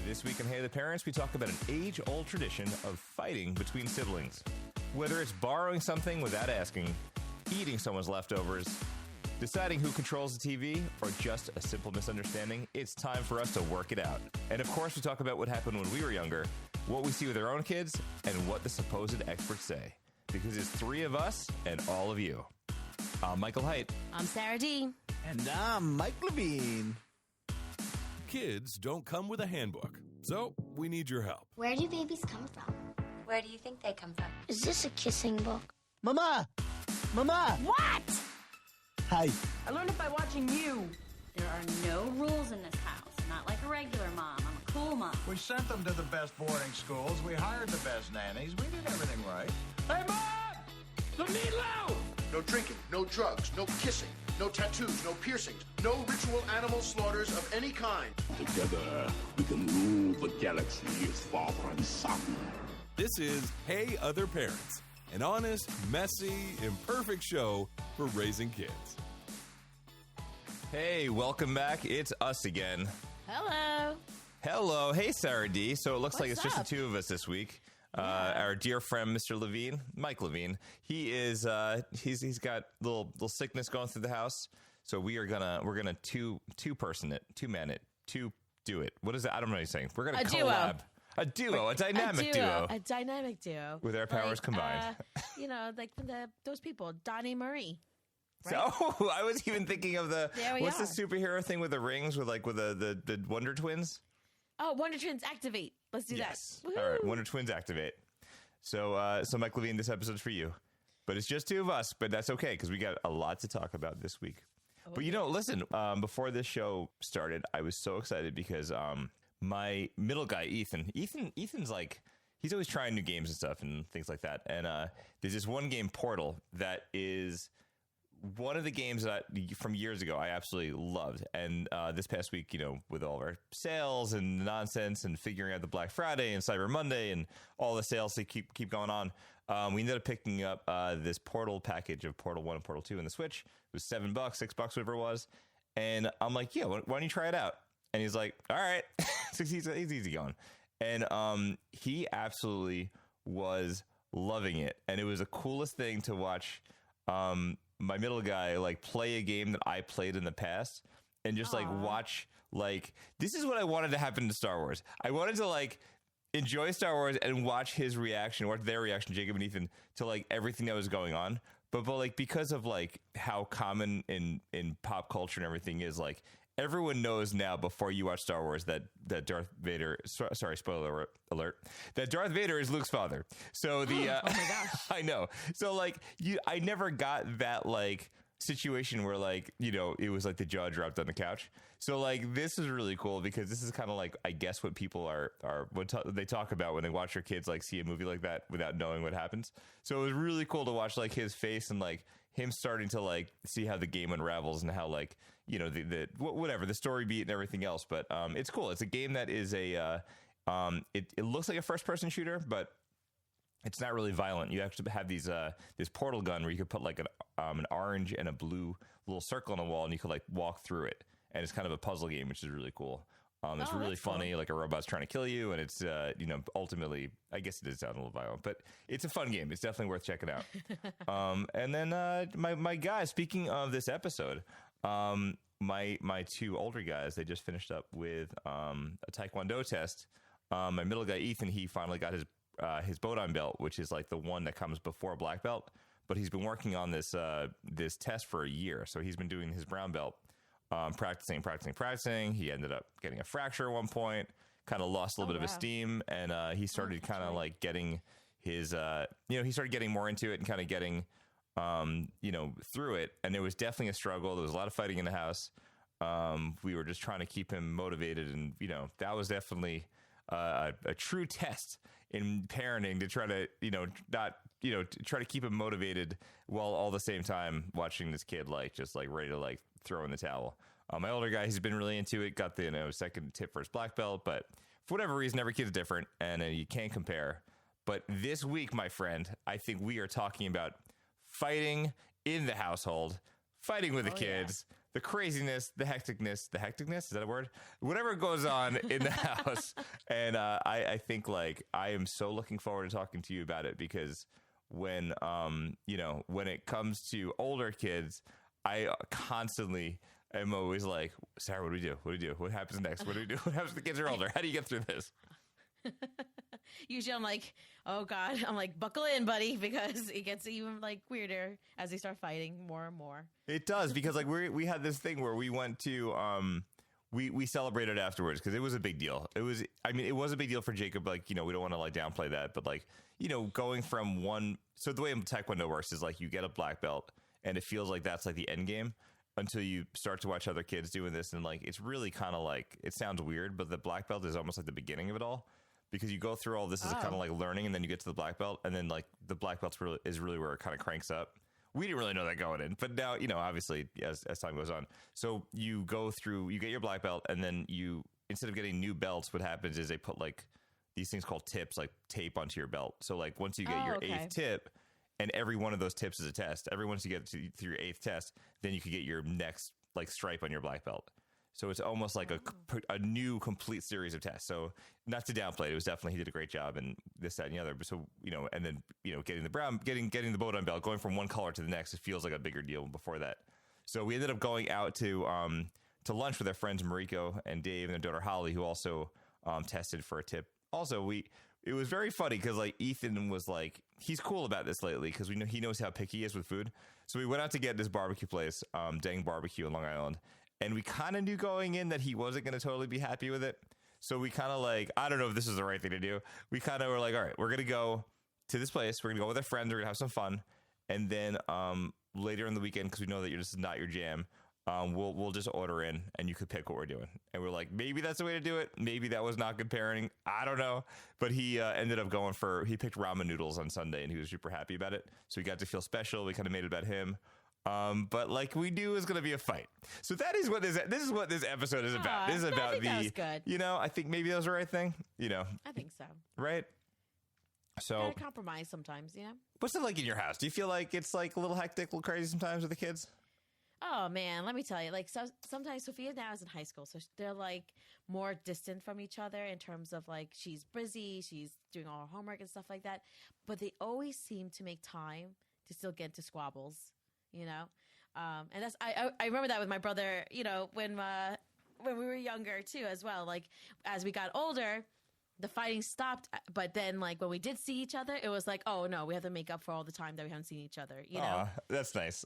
This week on Hey the Parents, we talk about an age-old tradition of fighting between siblings. Whether it's borrowing something without asking, eating someone's leftovers, deciding who controls the TV, or just a simple misunderstanding, it's time for us to work it out. And of course, we talk about what happened when we were younger, what we see with our own kids, and what the supposed experts say. Because it's three of us and all of you. I'm Michael Haidt. I'm Sara D. And I'm Mike Levine. Kids don't come with a handbook, so we need your help. Where do babies come from? Where do you think they come from? Is this a kissing book? Mama! Mama! What? Hi. I learned it by watching you. There are no rules in this house. Not like a regular mom. I'm a cool mom. We sent them to the best boarding schools. We hired the best nannies. We did everything right. Hey, Mom! The meatloaf! No drinking, no drugs, no kissing, no tattoos, no piercings, no ritual animal slaughters of any kind. Together, we can rule the galaxy's far-flung sun. This is Hey Other Parents, an honest, messy, imperfect show for raising kids. Hey, welcome back. It's us again. Hello. Hello. Hey, Sara D. So it looks like it's just the up? two of us this week. Our dear friend, Mr. Levine, Mike Levine, he is he's got little sickness going through the house. So we're gonna two man it, do it. What is that? I don't know what he's saying. We're gonna collab. A dynamic duo. A dynamic duo. With our powers combined. Like those people, Donnie Marie. Right? So I was even thinking of the what's the superhero thing with the rings with the Wonder Twins? Oh, Wonder Twins activate. Let's do that. Woo-hoo. All right, Wonder Twins activate. So Mike Levine, this episode's for you. But it's just two of us, but that's okay because we got a lot to talk about this week. But listen, before this show started, I was so excited because my middle guy, Ethan's like, he's always trying new games and stuff and things like that. And there's this one game, Portal, that is one of the games that from years ago I absolutely loved. And this past week, with all of our sales and nonsense and figuring out the Black Friday and Cyber Monday and all the sales that keep going on, we ended up picking up this Portal package of Portal 1 and Portal 2 in the Switch. It was $7, $6, whatever it was. And I'm like, yeah, why don't you try it out? And he's like, all right. So he's easy going. And he absolutely was loving it. And it was the coolest thing to watch my middle guy play a game that I played in the past and just watch this is what I wanted to happen to Star Wars. I wanted to enjoy Star Wars and watch his reaction, or their reaction, Jacob and Ethan, to everything that was going on. But because of how common in pop culture and everything is, everyone knows now before you watch Star Wars that Darth Vader, sorry, spoiler alert, that Darth Vader is Luke's father. So oh my gosh. I know. So I never got that situation where it was the jaw dropped on the couch. So this is really cool because this is kind of I guess what people are what they talk about when they watch their kids see a movie like that without knowing what happens. So it was really cool to watch his face and him starting to see how the game unravels and how the whatever the story beat and everything else. But it's cool. It's a game that is it looks like a first person shooter, but it's not really violent. You have to have this portal gun where you could put an orange and a blue little circle on a wall, and you could walk through it. And it's kind of a puzzle game, which is really cool. It's really funny. Cool. A robot's trying to kill you, and it's ultimately, I guess it does sound a little violent, but it's a fun game. It's definitely worth checking out. And then my guys. Speaking of this episode, my two older guys, they just finished up with a Taekwondo test. My middle guy Ethan, he finally got his Bodan belt, which is the one that comes before black belt. But he's been working on this test for a year, so he's been doing his brown belt. Practicing. He ended up getting a fracture at one point, kind of lost a little bit of his steam, and he started kind of getting his, he started getting more into it and kind of getting, through it. And it was definitely a struggle. There was a lot of fighting in the house. We were just trying to keep him motivated, and that was definitely a true test in parenting to try to try to keep him motivated while all the same time watching this kid just ready to throw in the towel. My older guy, he's been really into it, got the second tip for his black belt, but for whatever reason every kid's different and you can't compare. But this week, my friend, I think we are talking about fighting in the household, fighting with the kids, the craziness, the hecticness, is that a word? Whatever goes on in the house. And I think like I am so looking forward to talking to you about it because when when it comes to older kids, I constantly am always like, Sarah, what do we do? What do we do? What happens next? What do we do? What happens when the kids are older? How do you get through this? Usually I'm like, oh God, I'm like, buckle in, buddy, because it gets even like weirder as they start fighting more and more. It does, because like we had this thing where we went to we celebrated afterwards because it was a big deal. It was a big deal for Jacob. Like, we don't want to like downplay that, but like, going from one. So the way Taekwondo works is like you get a black belt and it feels like that's like the end game until you start to watch other kids doing this. And like, it's really kind of like, it sounds weird, but the black belt is almost like the beginning of it all. Because you go through all this as a kind of like learning, and then you get to the black belt, and then like the black belt is really where it kind of cranks up. We didn't really know that going in, but now obviously as time goes on. So you go through, you get your black belt, and then you, instead of getting new belts, what happens is they put like these things called tips, like tape onto your belt. So like once you get your 8th tip, and every one of those tips is a test. Every once you get through your 8th test, then you could get your next like stripe on your black belt. So it's almost like a new complete series of tests. So not to downplay it, was definitely, he did a great job and this, that, and the other. But so, and then, getting the Bodan belt, going from one color to the next, it feels like a bigger deal before that. So we ended up going out to lunch with our friends Mariko and Dave and their daughter Holly, who also tested for a tip. Also, it was very funny because like Ethan was like, he's cool about this lately because he knows how picky he is with food. So we went out to get this barbecue place, Dang Barbecue in Long Island. And we kind of knew going in that he wasn't going to totally be happy with it. So we kind of like, I don't know if this is the right thing to do. We kind of were like, all right, we're going to go to this place. We're going to go with our friends. We're going to have some fun. And then later in the weekend, because we know that this is not your jam, we'll just order in and you could pick what we're doing. And we're like, maybe that's the way to do it. Maybe that was not good parenting. I don't know. But he ended up he picked ramen noodles on Sunday and he was super happy about it. So he got to feel special. We kind of made it about him. But like we knew it was going to be a fight. So this is what this episode is about. This is about that was good. I think maybe that was the right thing, I think so. Right? So gotta compromise sometimes, What's it like in your house? Do you feel like it's like a little hectic, a little crazy sometimes with the kids? Oh man, let me tell you, like sometimes Sophia now is in high school, so they're like more distant from each other in terms of like she's busy, she's doing all her homework and stuff like that. But they always seem to make time to still get into squabbles. And that's I remember that with my brother, when we were younger too as well. Like as we got older, the fighting stopped, but then like when we did see each other, it was like, oh no, we have to make up for all the time that we haven't seen each other. That's nice.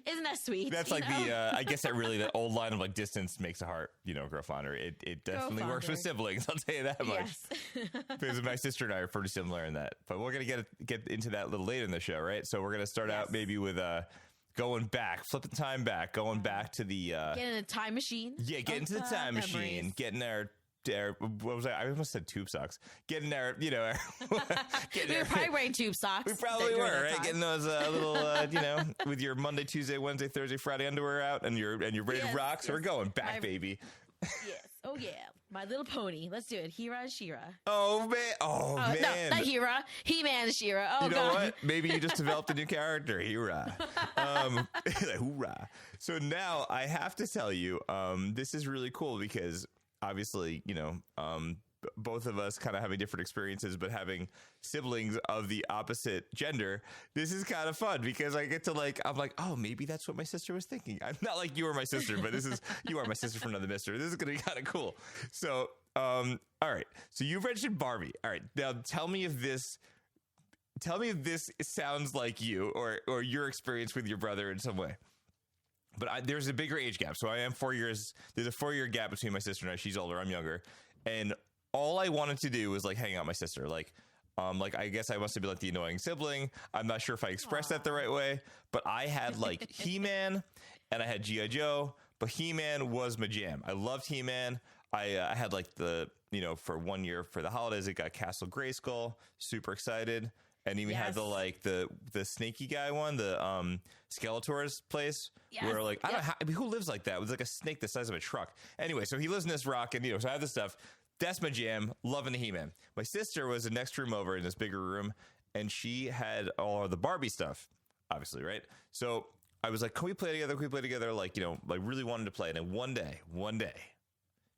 Isn't that sweet? That's like I guess that old line of like distance makes a heart, grow fonder. It definitely works with siblings. I'll tell you that much. Yes. Because my sister and I are pretty similar in that, but we're gonna get into that a little later in the show, right? So we're gonna start out maybe with going back, flipping time back, going back to the getting a time machine. Yeah, get into the time machine, getting our what was I almost said tube socks. Getting our, we were probably wearing tube socks. We probably were, right? Getting those little, with your Monday, Tuesday, Wednesday, Thursday, Friday underwear out, and you're ready to rock. So we're going back, baby. Yes. Oh yeah. My Little Pony. Let's do it. Hira and She-Ra. Oh man. Oh man. No, not Hira. He-Man and She-Ra. Oh, you know what? Maybe you just developed a new character, Hira. Hoorah. So now I have to tell you, this is really cool because obviously, both of us kind of having different experiences, but having siblings of the opposite gender, this is kind of fun because I get to I'm like, oh, maybe that's what my sister was thinking. I'm not like you are my sister, but you are my sister from another mister. This is going to be kind of cool. So, all right. So you mentioned Barbie. All right. Now tell me if this sounds like you or your experience with your brother in some way. But there's a bigger age gap. So I am 4 years. There's a 4-year gap between my sister and I. She's older. I'm younger. And all I wanted to do was hang out with my sister. I guess I must have been the annoying sibling. I'm not sure if I expressed that the right way, but I had He-Man and I had G.I. Joe, but He-Man was my jam. I loved He-Man. I had for 1 year for the holidays, it got Castle Grayskull. Super excited. And even had the snaky guy one, the Skeletor's place, where I don't know who lives like that. It was like a snake the size of a truck. Anyway, so he lives in this rock, and so I have this stuff. That's my jam. Loving the He-Man. My sister was the next room over in this bigger room, and she had all of the Barbie stuff, obviously, right? So I was like, can we play together? Can we play together? Like, like really wanted to play. And then one day,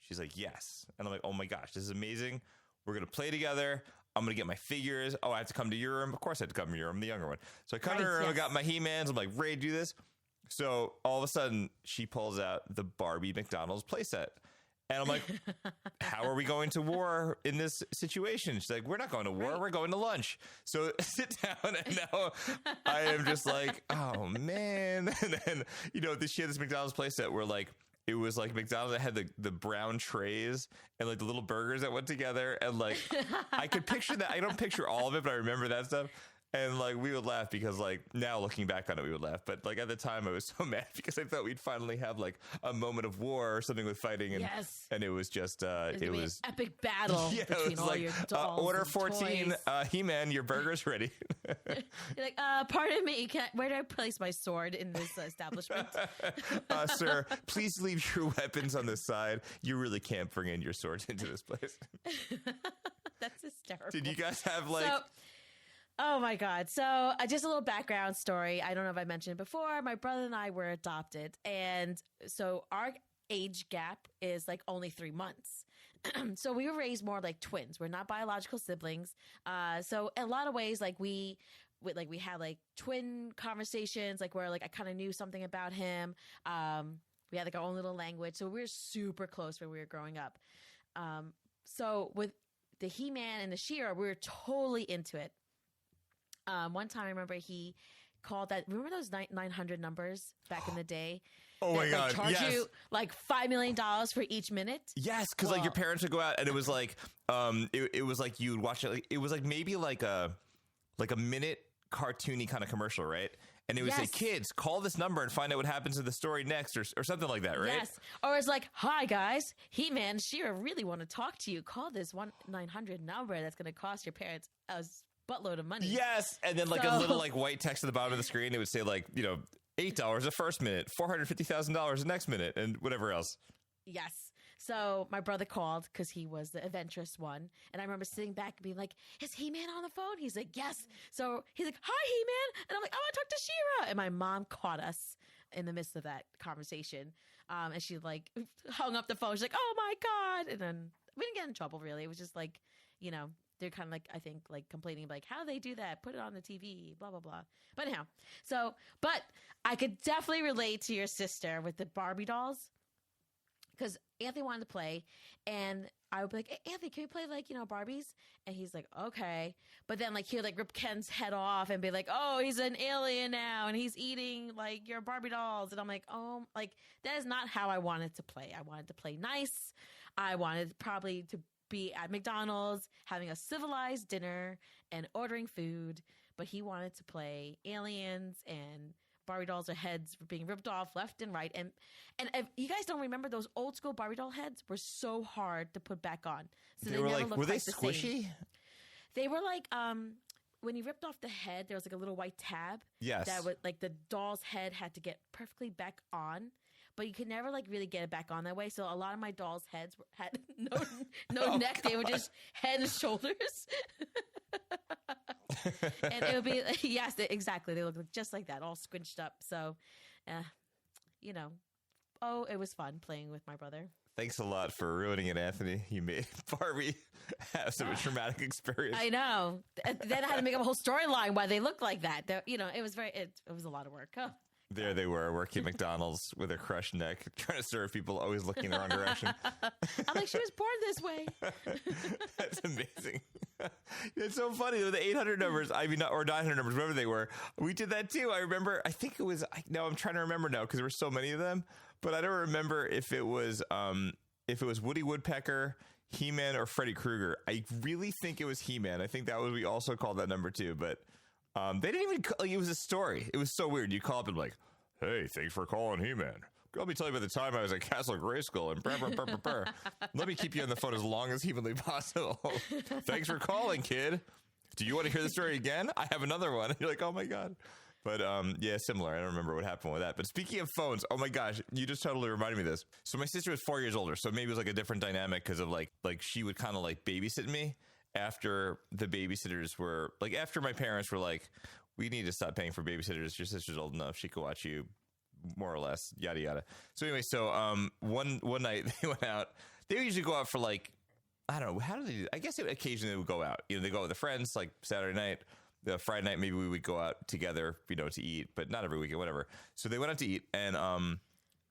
she's like, yes. And I'm like, oh my gosh, this is amazing. We're going to play together. I'm going to get my figures. Oh, I have to come to your room. Of course I have to come to your room. I'm the younger one. So I come to her room. I got my He-Mans. I'm like, ready to do this. So all of a sudden she pulls out the Barbie McDonald's playset. And I'm like, how are we going to war in this situation? She's like, we're not going to war. We're going to lunch. So sit down. And now I am just like, oh, man. And then, she had this McDonald's playset where like, it was like McDonald's that had the brown trays and like the little burgers that went together. And like, I could picture that. I don't picture all of it, but I remember that stuff. And like, we would laugh because like now looking back on it, we would laugh. But like at the time I was so mad because I thought we'd finally have like a moment of war or something with fighting. And, and it was just, it was an epic battle between all your dolls. Order 14, He-Man, your burger's ready. You're like, pardon me, where do I place my sword in this establishment? Sir, please leave your weapons on the side. You really can't bring in your swords into this place. That's hysterical. Did you guys have like... Oh my God. So just a little background story. I don't know if I mentioned it before. My brother and I were adopted. And so our age gap is like only 3 months. So we were raised more like twins. We're not biological siblings. So in a lot of ways, like we had like twin conversations, like where like I kind of knew something about him. We had like our own little language. So we were super close when we were growing up. So with the He-Man and the She-Ra, we were totally into it. One time I remember he called that. Remember those 900 numbers back in the day? Oh my God! Charge you like $5 million for each minute. Yes, because like your parents would go out, and it was like, it was like you would watch it. Like, it was like maybe like a minute cartoony kind of commercial, right? And it would say, "Kids, call this number and find out what happens in the story next," or something like that, right? Yes. Or it's like, "Hi guys, He-Man, She-Ra really want to talk to you. Call this 1-900 number that's going to cost your parents a buttload of money." Yes, and then like a little like white text at the bottom of the screen. It would say like $8 the first minute, $450,000 the next minute, and whatever else. Yes. So my brother called because he was the adventurous one. And I remember sitting back and being like, is He-Man on the phone? He's like, yes. So he's like, hi, He-Man. And I'm like, I want to talk to She-Ra. And my mom caught us in the midst of that conversation. And she like hung up the phone. She's like, oh my God. And then we didn't get in trouble really. It was just like, they're kind of like, I think like complaining like, how do they do that? Put it on the TV, blah, blah, blah. But anyhow, but I could definitely relate to your sister with the Barbie dolls. Because Anthony wanted to play, and I would be like, hey, Anthony, can we play like, Barbies? And he's like, okay. But then like he would like rip Ken's head off and be like, oh, he's an alien now, and he's eating like your Barbie dolls. And I'm like, oh, like that is not how I wanted to play. I wanted to play nice. I wanted probably to be at McDonald's, having a civilized dinner and ordering food. But he wanted to play aliens and Barbie dolls, their heads were being ripped off left and right. And if you guys don't remember, those old school Barbie doll heads were so hard to put back on. So they were never like, were they squishy? They were like, when you ripped off the head, there was like a little white tab. Yes. That would like the doll's head had to get perfectly back on, but you could never like really get it back on that way. So a lot of my dolls' heads had no neck. God. They were just head and shoulders. And it would be, yes, exactly. They look just like that, all squinched up. So, it was fun playing with my brother. Thanks a lot for ruining it, Anthony. You made Barbie have some traumatic experience. I know. Then I had to make up a whole storyline why they looked like that. It was it was a lot of work. Huh. There they were, working at McDonald's with a crushed neck, trying to serve people, always looking in the wrong direction. I'm like, she was born this way. That's amazing. It's so funny. The 800 numbers, or 900 numbers, whatever they were, we did that too. I remember, I think it was, I'm trying to remember now because there were so many of them, but I don't remember if it was Woody Woodpecker, He-Man, or Freddy Krueger. I really think it was He-Man. I think that was, we also called that number too, but they didn't even, it was a story. It was so weird. You call up and like, hey, thanks for calling He-Man. Let me tell you about the time I was at Castle Grayskull and brr. Let me keep you on the phone as long as humanly possible. Thanks for calling, kid. Do you want to hear the story again? I have another one. You're like, oh my God. But yeah, similar. I don't remember what happened with that. But speaking of phones, oh my gosh, you just totally reminded me of this. So my sister was 4 years older, so maybe it was like a different dynamic because of like she would kind of like babysit me after the babysitters were like, after my parents were like, we need to stop paying for babysitters. Your sister's old enough; she could watch you, more or less. Yada yada. So anyway, one night they went out. They would usually go out for like, I don't know, how do they do? I guess occasionally they would go out. They go with their friends, like Saturday night. The Friday night, maybe we would go out together, to eat, but not every weekend, whatever. So they went out to eat, and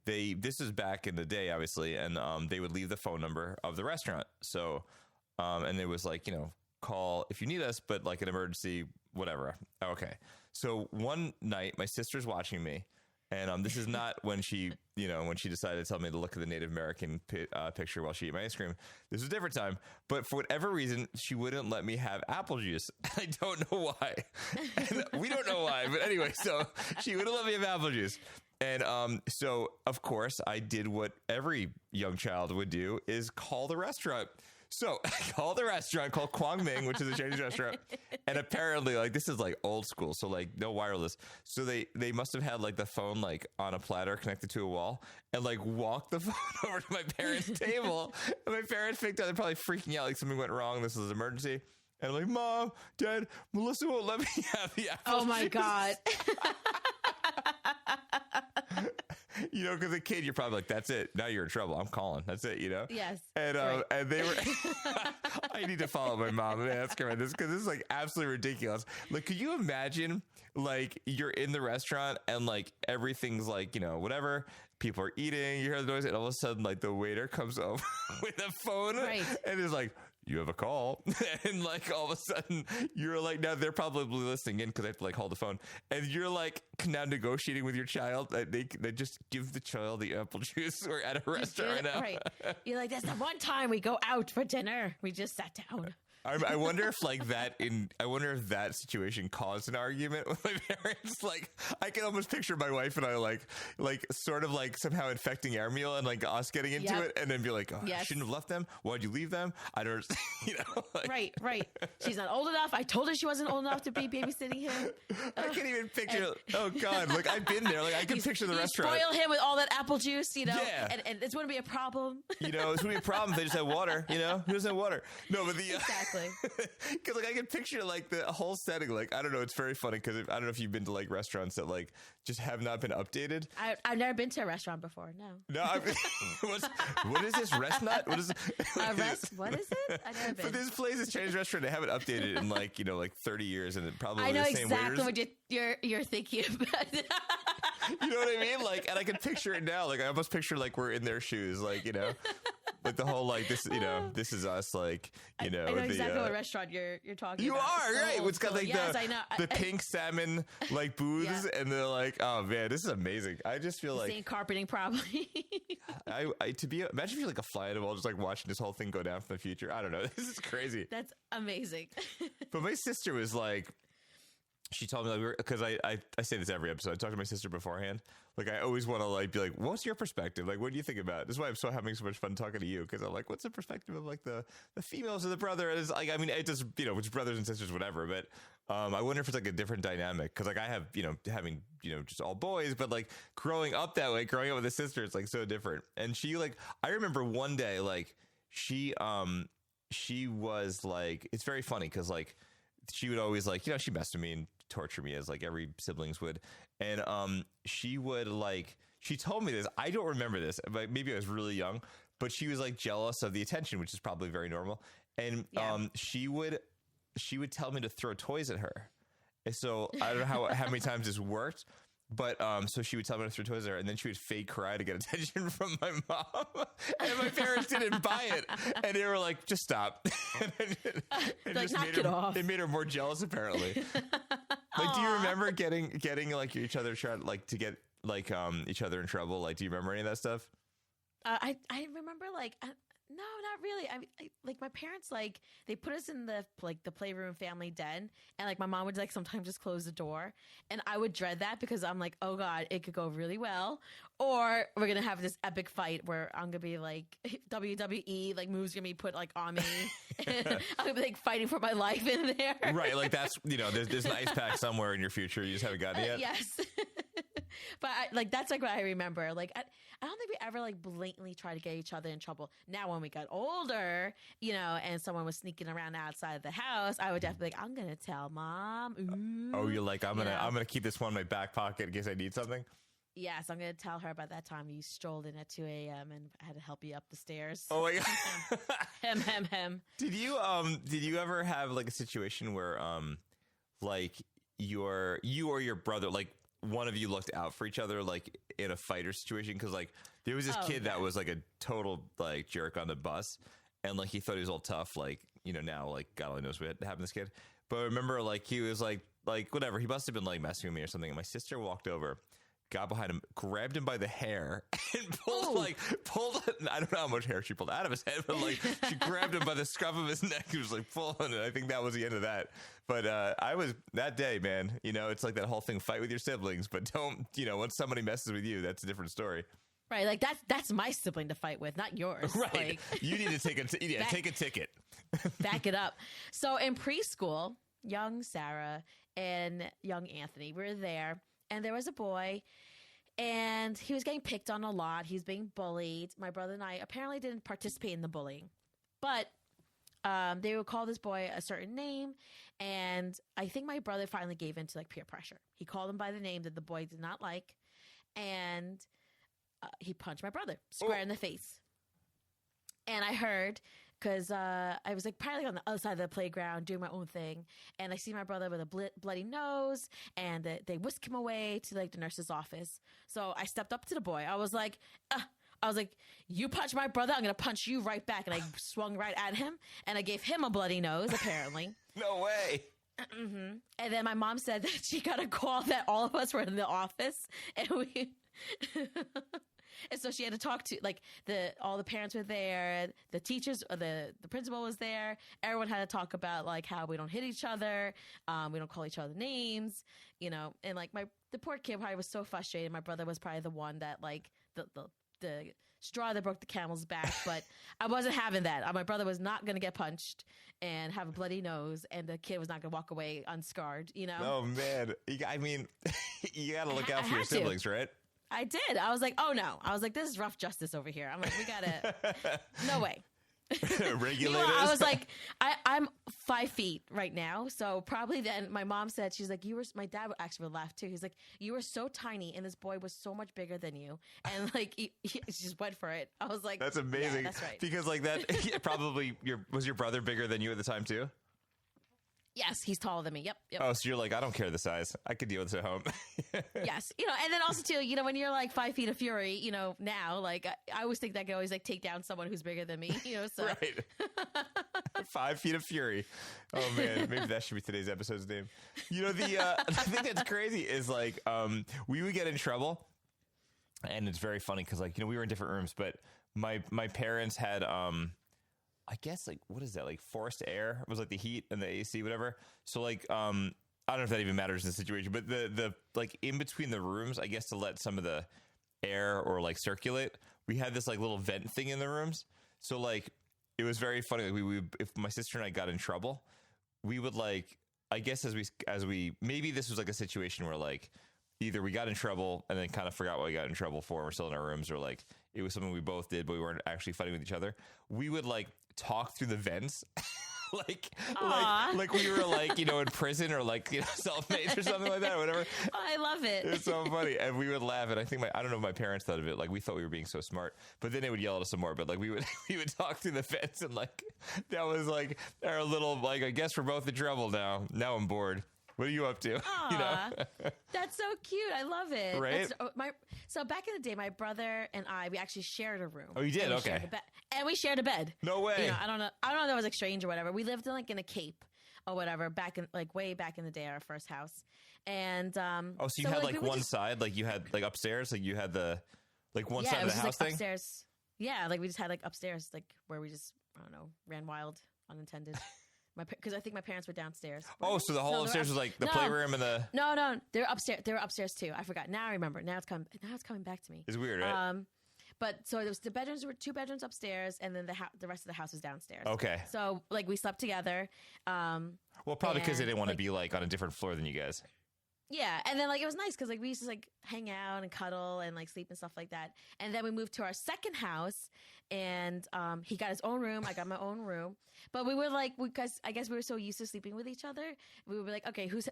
this is back in the day, obviously, and they would leave the phone number of the restaurant. So, and it was like, call if you need us, but like an emergency, whatever. Okay. So one night, my sister's watching me, and this is not when she decided to tell me to look at the Native American picture while she ate my ice cream. This was a different time, but for whatever reason, she wouldn't let me have apple juice. I don't know why. And we don't know why, but anyway, so she wouldn't let me have apple juice. And so, of course, I did what every young child would do, is call the restaurant. So I called the restaurant, called Kwang Ming, which is a Chinese restaurant. And apparently, like, this is like old school. So like no wireless. So they must have had like the phone like on a platter connected to a wall and like walked the phone over to my parents' table. And my parents picked up, they're probably freaking out, like something went wrong. This is an emergency. And I'm like, Mom, Dad, Melissa won't let me have the apple Oh my juice. God. Because a kid, you're probably like, that's it. Now you're in trouble. I'm calling. That's it, Yes. And right. and they were, I need to follow my mom and ask her about this because this is like absolutely ridiculous. Like, could you imagine, like, you're in the restaurant and like everything's like, whatever. People are eating, you hear the noise, and all of a sudden, like, the waiter comes over with a phone and is like, you have a call. And like all of a sudden you're like, now they're probably listening in because I have to like hold the phone, and you're like now negotiating with your child that they just give the child the apple juice. We're at a restaurant right now. Right. You're like, that's the one time we go out for dinner. We just sat down. I wonder if like I wonder if that situation caused an argument with my parents. Like, I can almost picture my wife and I like sort of like somehow infecting our meal and like us getting into it, and then be like, oh, I shouldn't have left them. Why'd you leave them? I don't, like, right. She's not old enough. I told her she wasn't old enough to be babysitting him. I can't even picture. Oh God! Like, I've been there. Like, I can picture the restaurant. Spoil him with all that apple juice, Yeah. and it's going to be a problem. It's going to be a problem if they just have water. Who doesn't have water? No, but the Exactly. Because like I can picture like the whole setting. Like, I don't know. It's very funny because I don't know if you've been to like restaurants that like just have not been updated. I've never been to a restaurant before. No. What is this? Rest nut? What is it? What is it? I've never been. But this place is Chinese restaurant. They haven't updated in like 30 years, and it probably I know the same exactly waiters. what you're thinking about. You know what I mean? Like, and I can picture it now. Like, I almost picture like we're in their shoes. Like, like the whole like this. This is us. Like, I know exactly what restaurant you're talking you about. You are right. It's got like the I pink salmon like booths, and they're like, oh man, this is amazing. I just feel like same carpeting probably. Imagine if you're like a fly on the wall, just like watching this whole thing go down from the future. I don't know. This is crazy. That's amazing. But my sister was like, she told me, like, because I say this every episode. I talk to my sister beforehand. Like, I always want to like be like, what's your perspective? Like, what do you think about it? This is why I'm having so much fun talking to you, because I'm like, what's the perspective of like the females of the brother? And it's like, I mean, it just it's brothers and sisters, whatever. But I wonder if it's like a different dynamic, because like I have having just all boys, but like growing up that way, growing up with a sister, it's like so different. And she like, I remember one day like she was like, it's very funny because like she would always like she messed with me and torture me as like every siblings would, and she would like, she told me this, I don't remember this, but maybe I was really young, but she was like jealous of the attention, which is probably very normal, and she would tell me to throw toys at her. And so I don't know how many times this worked, but so she would tell me to throw toys at her, and then she would fake cry to get attention from my mom, and my parents didn't buy it, and they were like, just stop. And like, knock it off. It made her more jealous, apparently. Like, do you remember getting like each other trying like to get like each other in trouble? Like, do you remember any of that stuff? I remember like no, not really. I like my parents, like they put us in the playroom family den, and like my mom would like sometimes just close the door, and I would dread that because I'm like, oh God, it could go really well, or we're gonna have this epic fight where I'm gonna be like WWE like moves gonna be put like on me, and I'm gonna be like fighting for my life in there. Right, like that's there's an ice pack somewhere in your future. You just haven't gotten it yet. Yes. But that's like what I remember. Like I don't think we ever like blatantly tried to get each other in trouble. Now when we got older, and someone was sneaking around outside of the house, I would definitely be like, I'm gonna tell mom. Ooh. Oh, you're like, I'm gonna keep this one in my back pocket in case I need something. Yes, I'm gonna tell her about that time you strolled in at 2 a.m. and I had to help you up the stairs. Oh my god. Hem. Did you ever have like a situation where like you or your brother, like one of you looked out for each other, like in a fighter situation? Because like there was this kid that was like a total like jerk on the bus, and like he thought he was all tough, like now like God only knows what happened to this kid. But I remember like he was like whatever, he must have been like messing with me or something, and my sister walked over, got behind him, grabbed him by the hair, and pulled I don't know how much hair she pulled out of his head, but like she grabbed him by the scruff of his neck. He was like pulling it. I think that was the end of that. But I was that day, man. It's like that whole thing: fight with your siblings, but don't. Once somebody messes with you, that's a different story. Right, like that's my sibling to fight with, not yours. Right, like, you need to take take a ticket. Back it up. So in preschool, young Sara and young Anthony were there. And there was a boy, and he was getting picked on a lot. He was being bullied. My brother and I apparently didn't participate in the bullying. But they would call this boy a certain name, and I think my brother finally gave in to like peer pressure. He called him by the name that the boy did not like, and he punched my brother square in the face. And I heard... because I was like probably on the other side of the playground doing my own thing, and I see my brother with a bloody nose, and they whisk him away to like the nurse's office. So I stepped up to the boy. I was like, you punch my brother, I'm gonna punch you right back. And I swung right at him, and I gave him a bloody nose. Apparently, no way. Mm-hmm. And then my mom said that she got a call that all of us were in the office, and we. And so she had to talk to like all the parents were there, the teachers, the principal was there. Everyone had to talk about like how we don't hit each other, we don't call each other names, And like the poor kid probably was so frustrated. My brother was probably the one that like the straw that broke the camel's back. But I wasn't having that. My brother was not going to get punched and have a bloody nose, and the kid was not going to walk away unscarred. Oh man, I mean, you got to look out for your siblings, right? I did. I was like, oh no. I was like, this is rough justice over here. I'm like, we gotta, no way. Regulators. I was like, I'm 5 feet right now. So probably then my mom said, she's like, my dad actually would laugh too. He's like, you were so tiny and this boy was so much bigger than you. And like, he just went for it. I was like, that's amazing. Yeah, that's right. Because like that, probably was your brother bigger than you at the time too? Yes, he's taller than me. Yep. Oh, so you're like, I don't care the size. I could deal with this at home. Yes. And then also too, when you're like 5 feet of fury, now, like I always think that I can always like take down someone who's bigger than me, so. Right. 5 feet of fury. Oh man, maybe that should be today's episode's name. The thing that's crazy is like, we would get in trouble, and it's very funny because like, we were in different rooms, but my parents had, I guess like, what is that? Like forced air? It was like the heat and the AC, whatever. So like, I don't know if that even matters in the situation, but the like in between the rooms, I guess to let some of the air or like circulate, we had this like little vent thing in the rooms. So like, it was very funny. Like we if my sister and I got in trouble, we would like, I guess as we, maybe this was like a situation where like, either we got in trouble and then kind of forgot what we got in trouble for. We're still in our rooms, or like it was something we both did, but we weren't actually fighting with each other. We would like talk through the vents, like we were like, in prison or like, cellmates or something like that or whatever. Oh, I love it. It's so funny. And we would laugh. And I think I don't know if my parents thought of it. Like we thought we were being so smart, but then they would yell at us some more. But like we would talk through the vents, and like, that was like our little, like, I guess we're both in trouble now. Now I'm bored. What are you up to? That's so cute. I love it. Right? So back in the day, my brother and we actually shared a room. Oh, you did? Okay. And we shared a bed. No way. I don't know if that was like strange or whatever. We lived in a Cape or whatever way back in the day, our first house. And so you had like one side, like you had like upstairs, like you had the like one side of the house thing. Upstairs. Yeah, like we just had like upstairs, like where we just ran wild, unintended. Because I think my parents were downstairs. Oh, so the whole upstairs was like the playroom and the... No, they're upstairs. They were upstairs too. I forgot. Now I remember. Now it's coming back to me. It's weird, right? But so there was the bedrooms were 2 bedrooms upstairs, and then the rest of the house was downstairs. Okay. So like we slept together. Well, probably because they didn't want to be like on a different floor than you guys. Yeah, and then like it was nice because like we used to like hang out and cuddle and like sleep and stuff like that. And then we moved to our second house, and he got his own room. I got my own room. But we were like, because I guess we were so used to sleeping with each other, we would be like, okay, whose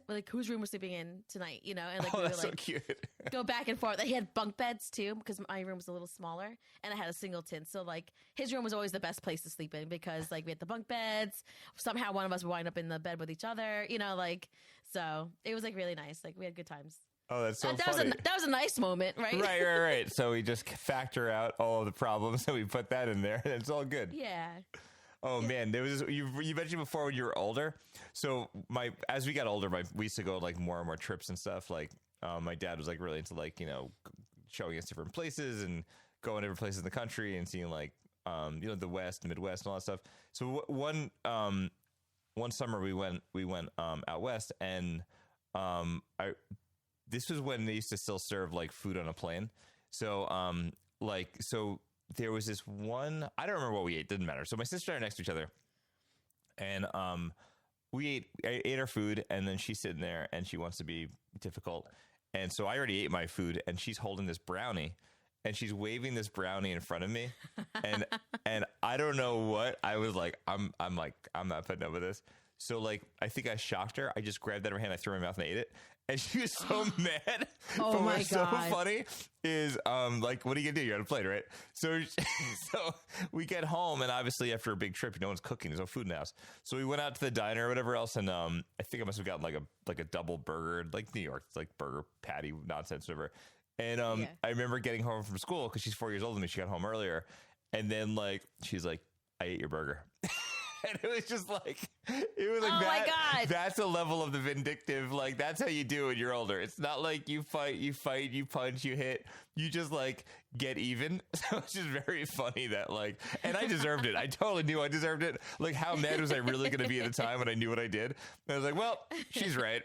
room we're sleeping in tonight? You know, and like we would that's like so cute. go back and forth. He had bunk beds too because my room was a little smaller, and I had a singleton. So like his room was always the best place to sleep in because like we had the bunk beds. Somehow one of us would wind up in the bed with each other. You know, like so it was like really nice. Like we had good times. Oh, that's so that funny. that was a nice moment, right? Right. So we just factor out all of the problems and we put that in there and it's all good. Yeah. Oh man, there was you mentioned before when you were older. So as we got older, we used to go like more and more trips and stuff. Like my dad was like really into like showing us different places and going different places in the country and seeing like the West, the Midwest, and all that stuff. So one summer we went out west and this was when they used to still serve like food on a plane. So so there was this one, I don't remember what we ate, didn't matter. So my sister and I are next to each other and I ate our food and then she's sitting there and she wants to be difficult. And so I already ate my food and she's holding this brownie and she's waving this brownie in front of me. And I don't know what I was like, I'm not putting up with this. So like, I think I shocked her. I just grabbed that in her hand. I threw it in my mouth and ate it. And she was so mad. Oh but my what's God. so funny is, like, what are you gonna do? You're on a plane, right? So we get home, and obviously after a big trip, no one's cooking. There's no food in the house. So we went out to the diner or whatever else, and I think I must have gotten like a double burger, like New York, it's like burger patty nonsense, whatever. And I remember getting home from school because she's 4 years older than me. She got home earlier, and then like she's like, "I ate your burger." And it was just like, it was like oh that. My God. That's a level of the vindictive. Like, that's how you do when you're older. It's not like you fight, you punch, you hit. You just like get even. So it's just very funny that like, and I deserved it. I totally knew I deserved it. Like, how mad was I really going to be at the time when I knew what I did? And I was like, well, she's right.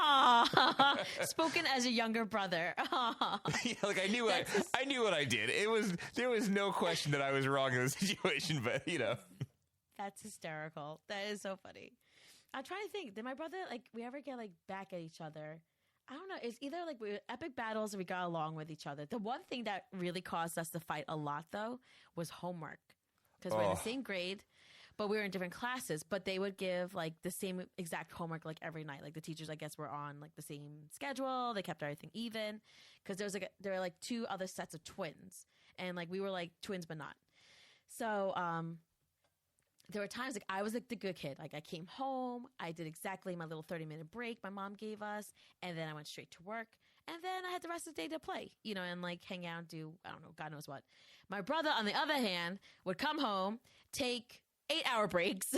Aww. Spoken as a younger brother. Yeah, like I knew what I did. There was no question that I was wrong in the situation, but That's hysterical. That is so funny. I'm trying to think. Did my brother, like, we ever get, like, back at each other? I don't know. It's either, like, we were epic battles or we got along with each other. The one thing that really caused us to fight a lot, though, was homework. Because we're in the same grade, but we were in different classes. But they would give, like, the same exact homework, like, every night. Like, the teachers, I guess, were on, like, the same schedule. They kept everything even. Because there were, like, two other sets of twins. And, like, we were, like, twins but not. So, there were times like I was like the good kid. Like I came home, I did exactly my little 30-minute break my mom gave us, and then I went straight to work. And then I had the rest of the day to play, and like hang out and do, I don't know, God knows what. My brother, on the other hand, would come home, take 8-hour breaks,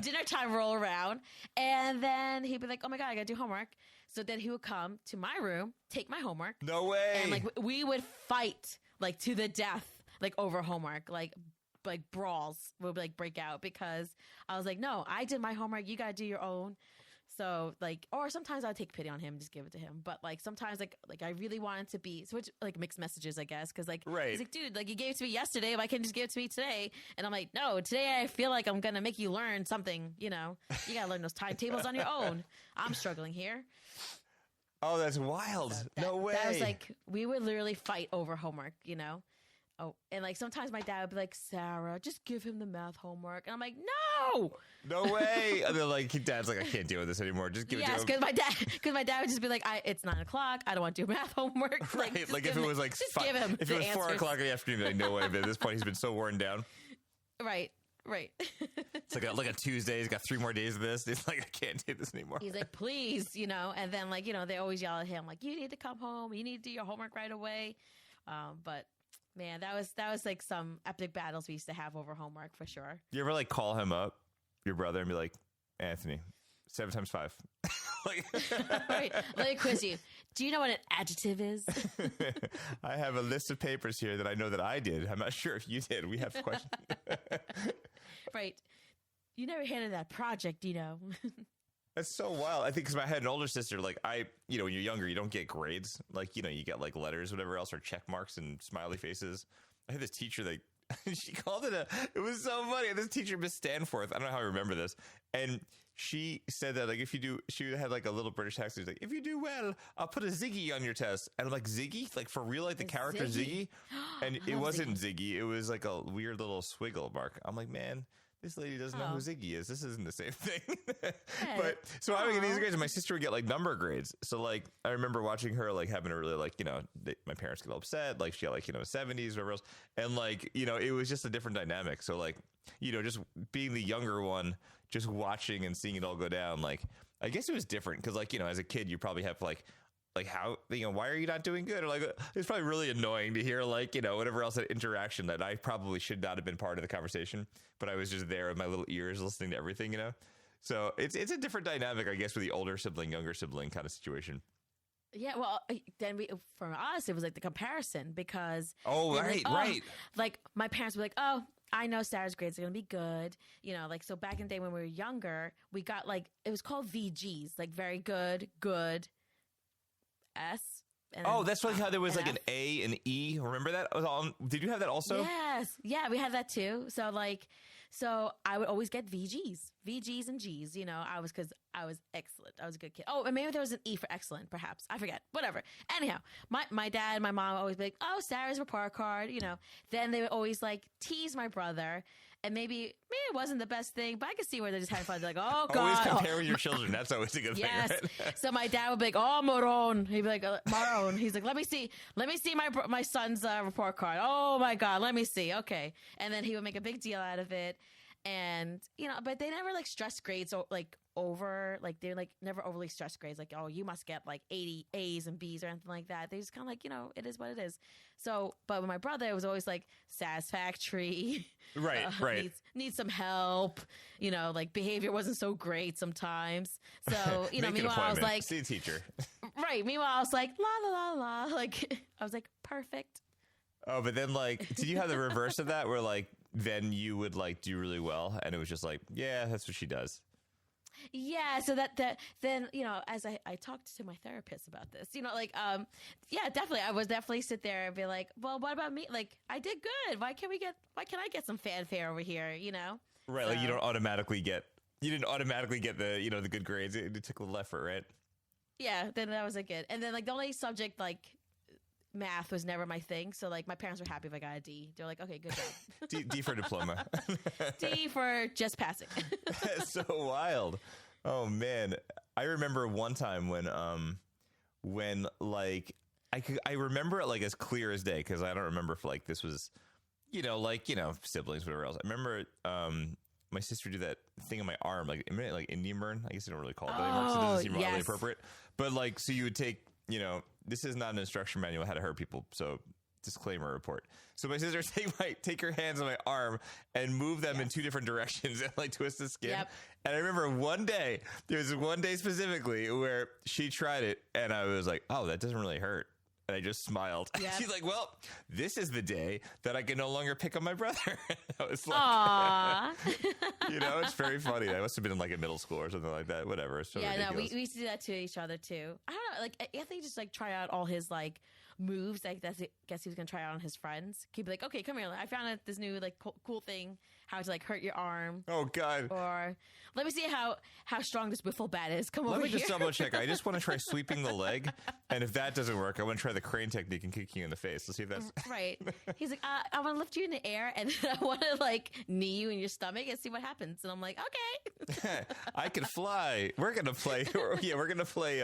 dinner time roll around, and then he'd be like, oh my God, I gotta do homework. So then he would come to my room, take my homework. No way. And like we would fight like to the death, like over homework, like brawls would like break out because I was like, no, I did my homework. You got to do your own. So like, or sometimes I'd take pity on him, just give it to him. But like sometimes like I really wanted to be, so it's like mixed messages, I guess. Cause like, right. He's like, dude, like you gave it to me yesterday. If I can just give it to me today. And I'm like, no, today I feel like I'm going to make you learn something, you got to learn those timetables on your own. I'm struggling here. Oh, that's wild. So no way. That was like, we would literally fight over homework, Oh, and like sometimes my dad would be like, Sarah, just give him the math homework. And I'm like, no. No way. And they're like, Dad's like, I can't deal with this anymore. Just give it to him. Yes, because my dad would just be like, it's 9 o'clock. I don't want to do math homework. Right. Like if it was like give him if it was 4 o'clock in the afternoon, like no way. But at this point, he's been so worn down. Right. It's like look at Tuesday. He's got 3 more days of this. It's like, I can't do this anymore. He's like, please, and then like, they always yell at him like, you need to come home. You need to do your homework right away. But man, that was like some epic battles we used to have over homework for sure. You ever like call him up, your brother, and be like, Anthony, 7 times 5. Like, right. Let me quiz you. Do you know what an adjective is? I have a list of papers here that I know that I did. I'm not sure if you did. We have questions. Right. You never handed that project, That's so wild. I think because I had an older sister, like when you're younger, you don't get grades. Like, you get like letters, whatever else, or check marks and smiley faces. I had this teacher that she called it it was so funny. This teacher, Miss Stanforth, I don't know how I remember this. And she said that like if you do, she had like a little British accent. Like, if you do well, I'll put a Ziggy on your test. And I'm like, Ziggy? Like for real, like the character Ziggy? And it wasn't Ziggy. It was like a weird little swiggle mark. I'm like, man, this lady doesn't know who Ziggy is. This isn't the same thing. But so I would get these grades, and my sister would get like number grades. So like I remember watching her like having a really like, you know, my parents get all upset. Like she had like, you know, 70s, whatever else. And like, you know, it was just a different dynamic. So like, you know, just being the younger one, just watching and seeing it all go down. Like, I guess it was different because like, you know, as a kid, you probably have like how, you know, why are you not doing good? Or like, it's probably really annoying to hear like, you know, whatever else, that interaction that I probably should not have been part of the conversation, but I was just there with my little ears listening to everything, you know? So it's a different dynamic, I guess, with the older sibling, younger sibling kind of situation. Yeah, well, then for us, it was like the comparison because... Oh, right, right. Like, my parents were like, oh, I know Sarah's grades are going to be good. You know, like, so back in the day when we were younger, we got, like, it was called VGs, like, very good, good, S. And that's like how there was like an A and E. Remember that? Did you have that also? Yes. Yeah, we had that too. So, like... So I would always get VGs and Gs, you know, because I was excellent. I was a good kid. Oh, and maybe there was an E for excellent, perhaps. I forget. Whatever. Anyhow, my dad and my mom would always be like, oh, Sarah's report card, you know. Then they would always like tease my brother. And maybe it wasn't the best thing, but I could see where they're just having fun. They're like, oh, God. Always compare with your children. That's always a good thing, right? So my dad would be like, oh, Moron. He'd be like, Moron. He's like, let me see my son's report card. Oh, my God. Let me see. Okay. And then he would make a big deal out of it. And, you know, but they never like stress grades like over, like they're like never overly stress grades. Like, oh, you must get like 80 A's and B's or anything like that. They just kind of like, you know, it is what it is. So, but with my brother, it was always like satisfactory. Right, right. Needs some help. You know, like behavior wasn't so great sometimes. So, you know, meanwhile, I was like, see a teacher. Right. Meanwhile, I was like, la, la, la, la. Like, I was like, perfect. Oh, but then like, did you have the reverse of that where like, then you would like do really well and it was just like, yeah, that's what she does. Yeah, so that then, you know, as I talked to my therapist about this, you know, like, yeah, definitely, I would definitely sit there and be like, well, what about me? Like, I did good. Why can't I get some fanfare over here? You know, right? So, like, you didn't automatically get the, you know, the good grades. It took a little effort, right? Yeah, then that was a good. And then like the only subject like math was never my thing, so like my parents were happy if I got a D. They're like, okay, good job. D for diploma. D for just passing. That's so wild. Oh man, I remember one time when like I remember it like as clear as day because I don't remember if like this was, you know, like, you know, siblings, whatever else. I remember my sister did that thing on my arm, like Indian burn. I guess they don't really call it that anymore, so it doesn't seem really appropriate. But like, so you would take, you know, this is not an instruction manual how to hurt people, so disclaimer report. So my sister take her hands on my arm and move them in two different directions and like twist the skin. Yep. And I remember there was one day specifically where she tried it and I was like, oh, that doesn't really hurt. And I just smiled. Yep. She's like, well, this is the day that I can no longer pick on my brother. I was like, aww. You know, it's very funny. I must have been in like a middle school or something like that. Whatever. It's so ridiculous. No, we used to do that to each other too. I don't know. Like, I think just like try out all his like moves. I guess he was going to try out on his friends. He'd be like, okay, come here. I found out this new like cool thing, how to like hurt your arm. Oh God. Or let me see how strong this wiffle bat is. Come over here. Let me just double check. I just want to try sweeping the leg. And if that doesn't work, I want to try the crane technique and kicking you in the face. Let's see if that's right. He's like, I want to lift you in the air and I want to like knee you in your stomach and see what happens. And I'm like, okay. I can fly. We're gonna play. We're gonna play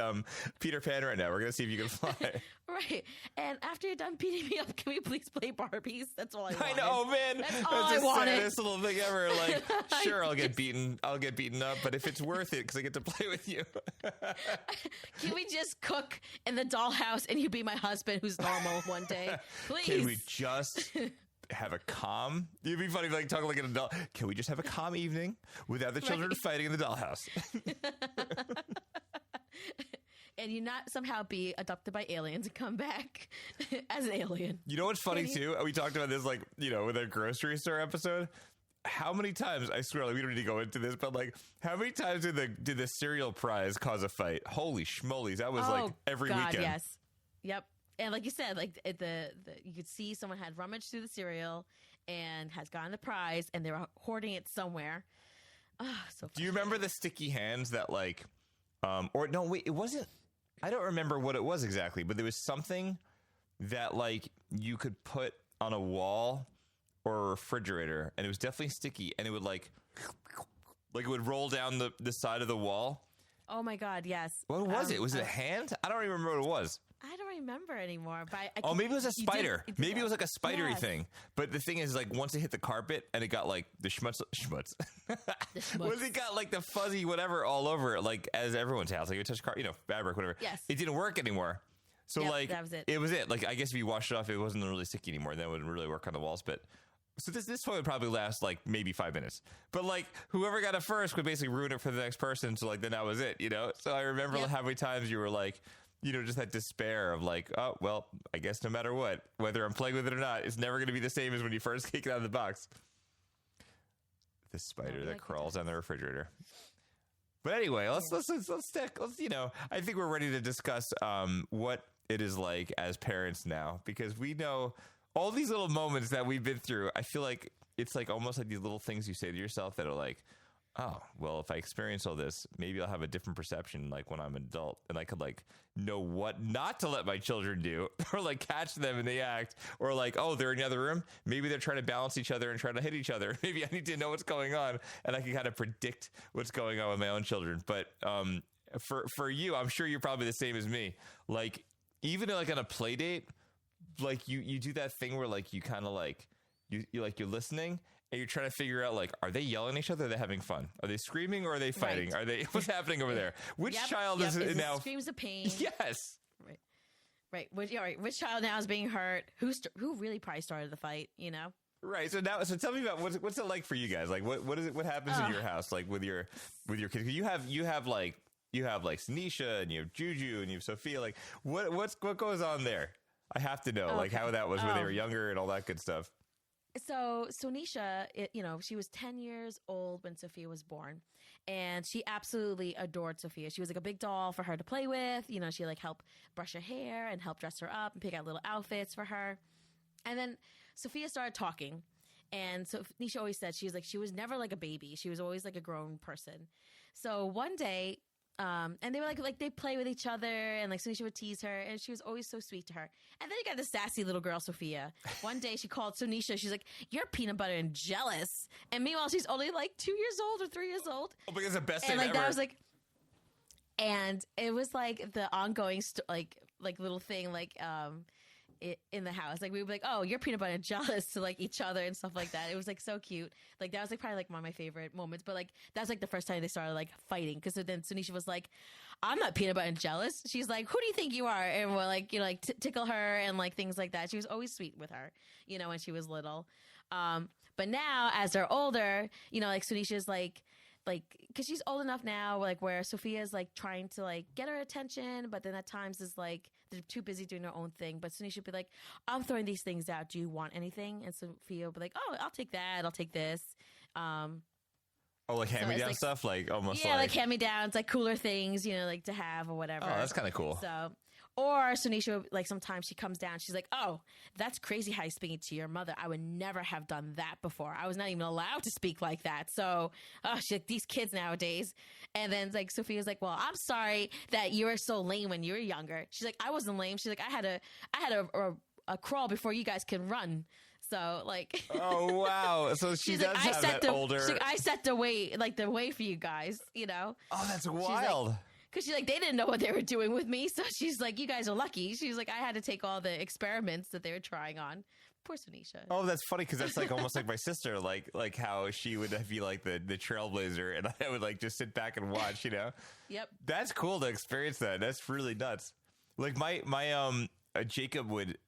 Peter Pan right now. We're gonna see if you can fly. Right. And after you're done beating me up, can we please play Barbies? That's all I want. I know, man. That's all I wanted. That's the saddest little thing ever. Like, sure, I'll get beaten up, but if it's worth it, because I get to play with you. Can we just cook in the dollhouse and you be my husband who's normal one day? Please. Can we just have a calm? It'd be funny if like talking like an adult. Can we just have a calm evening without the children fighting in the dollhouse? And you not somehow be adopted by aliens and come back as an alien. You know what's funny too? We talked about this like, you know, with our grocery store episode. How many times, I swear, like, we don't need to go into this, but like, how many times did the cereal prize cause a fight? Holy schmolies. That was like every weekend. Yes. Yep. And like you said, like you could see someone had rummaged through the cereal and has gotten the prize and they were hoarding it somewhere. So Do you remember the sticky hands that like, or no, wait, it wasn't. I don't remember what it was exactly, but there was something that like you could put on a wall or a refrigerator, and it was definitely sticky, and it would like it would roll down the side of the wall. Oh my God, yes. What was it? Was it a hand? I don't even remember what it was. I don't remember anymore. But Maybe it was a spider. You did Maybe it was that. like a spidery Yes. thing. But the thing is, like, once it hit the carpet and it got like the schmutz. Once it got like the fuzzy whatever all over it, like as everyone's house, like you touch fabric, whatever. Yes. It didn't work anymore. So Yep, like that was it. It was it. Like I guess if you washed it off, it wasn't really sticky anymore. Then it wouldn't really work on the walls. But so this toy would probably last like maybe 5 minutes. But like whoever got it first would basically ruin it for the next person. So like then that was it, you know. So I remember how many times you were like, you know, just that despair of like, oh well, I guess no matter what, whether I'm playing with it or not, it's never going to be the same as when you first take it out of the box. The spider that crawls on the refrigerator. But anyway, let's you know, I think we're ready to discuss what it is like as parents now, because we know all these little moments that we've been through. I feel like it's like almost like these little things you say to yourself that are like, oh, well, if I experience all this, maybe I'll have a different perception like when I'm an adult, and I could like know what not to let my children do or like catch them in the act, or like, oh, they're in the other room. Maybe they're trying to balance each other and trying to hit each other. Maybe I need to know what's going on, and I can kind of predict what's going on with my own children. But for you, I'm sure you're probably the same as me. Like even like on a play date, like you do that thing where like you kind of like you're listening. And you're trying to figure out, like, are they yelling at each other? Or are they having fun? Are they screaming or are they fighting? Right. Are they? What's happening over there? Which child is it now? Screams of pain. Yes. Right. Which child now is being hurt? Who really probably started the fight? You know. Right. So tell me about what's it like for you guys? Like, what is it? What happens in your house? Like with your kids? You have like Sanisha and you have Juju and you have Sophia. Like, what goes on there? I have to know, like, how that was when they were younger and all that good stuff. So Nisha, she was 10 years old when Sophia was born, and she absolutely adored Sophia. She was like a big doll for her to play with. You know, she like helped brush her hair and help dress her up and pick out little outfits for her. And then Sophia started talking, and so Nisha always said she was never like a baby. She was always like a grown person. So one day, and they were like they play with each other, and like Sonisha would tease her, and she was always so sweet to her. And then you got this sassy little girl, Sophia. One day she called Sonisha. She's like, "You're peanut butter and jealous." And meanwhile, she's only like 2 years old or 3 years old. Oh, because the best and name like ever. that was like, and it was like the ongoing like little thing in the house. Like we would be like, "Oh, you're peanut butter and jealous" to like each other and stuff like that. It was like so cute. Like that was like probably like one of my favorite moments. But like that was like the first time they started like fighting, because then Sunisha was like, "I'm not peanut butter and jealous." She's like, "Who do you think you are?" And we're like, you know, like tickle her and like things like that. She was always sweet with her, you know, when she was little. But now as they're older, you know, like Sunisha's like, because she's old enough now, like where Sophia's like trying to like get her attention, but then at times is like they're too busy doing their own thing. But Sunisha would be like, "I'm throwing these things out. Do you want anything?" And Sophia would be like, "Oh, I'll take that. I'll take this." Oh, like hand-me-down stuff, like almost like hand-me-downs, like cooler things, you know, like to have or whatever. Oh, that's kind of cool. So, or Sunisha, like sometimes she comes down, she's like, "Oh, that's crazy how you speaking to your mother. I would never have done that before. I was not even allowed to speak like that." So, she's like, "These kids nowadays." And then like Sophia's like, "Well, I'm sorry that you were so lame when you were younger." She's like, "I wasn't lame." She's like, I had a crawl before you guys can run. So like, oh wow! So she does like, have that older. She's like, I set the way for you guys, you know. Oh, that's wild. Because she's like, they didn't know what they were doing with me, so she's like, you guys are lucky. She's like, I had to take all the experiments that they were trying on. Poor Sunisha. Oh, that's funny because that's like almost like my sister, like how she would be like the trailblazer, and I would like just sit back and watch, you know. Yep. That's cool to experience that. That's really nuts. Like my Jacob would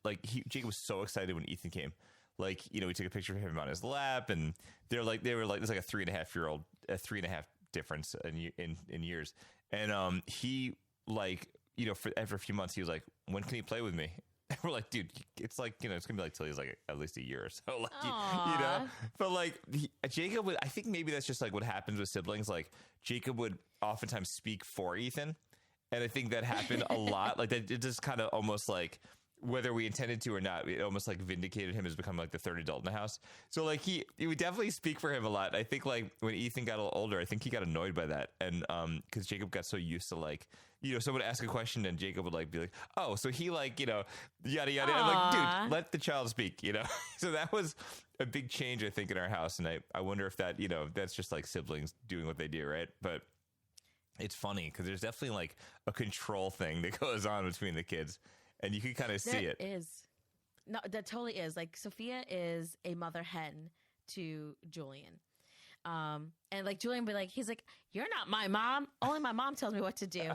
Jacob was so excited when Ethan came. Like, you know, we took a picture of him on his lap, and they were like there's like a 3.5 difference in years, and he like, you know, after a few months he was like, "When can he play with me?" And we're like, "Dude, it's like, you know, it's gonna be like till he's like at least a year or so, like you know." But like Jacob would, I think maybe that's just like what happens with siblings. Like Jacob would oftentimes speak for Ethan, and I think that happened a lot. Like that, it just kind of almost like whether we intended to or not, it almost like vindicated him as becoming like the third adult in the house. So like he would definitely speak for him a lot. I think like when Ethan got a little older, I think he got annoyed by that. And because Jacob got so used to like, someone would ask a question and Jacob would like be like, oh, so he like, yada, yada. I'm like, dude, let the child speak, So that was a big change, I think, in our house. And I wonder if that, that's just like siblings doing what they do, right? But it's funny because there's definitely like a control thing that goes on between the kids. And you can kind of see it. No, that totally is. Like Sophia is a mother hen to Julian. And like Julian be like, he's like, you're not my mom. Only my mom tells me what to do.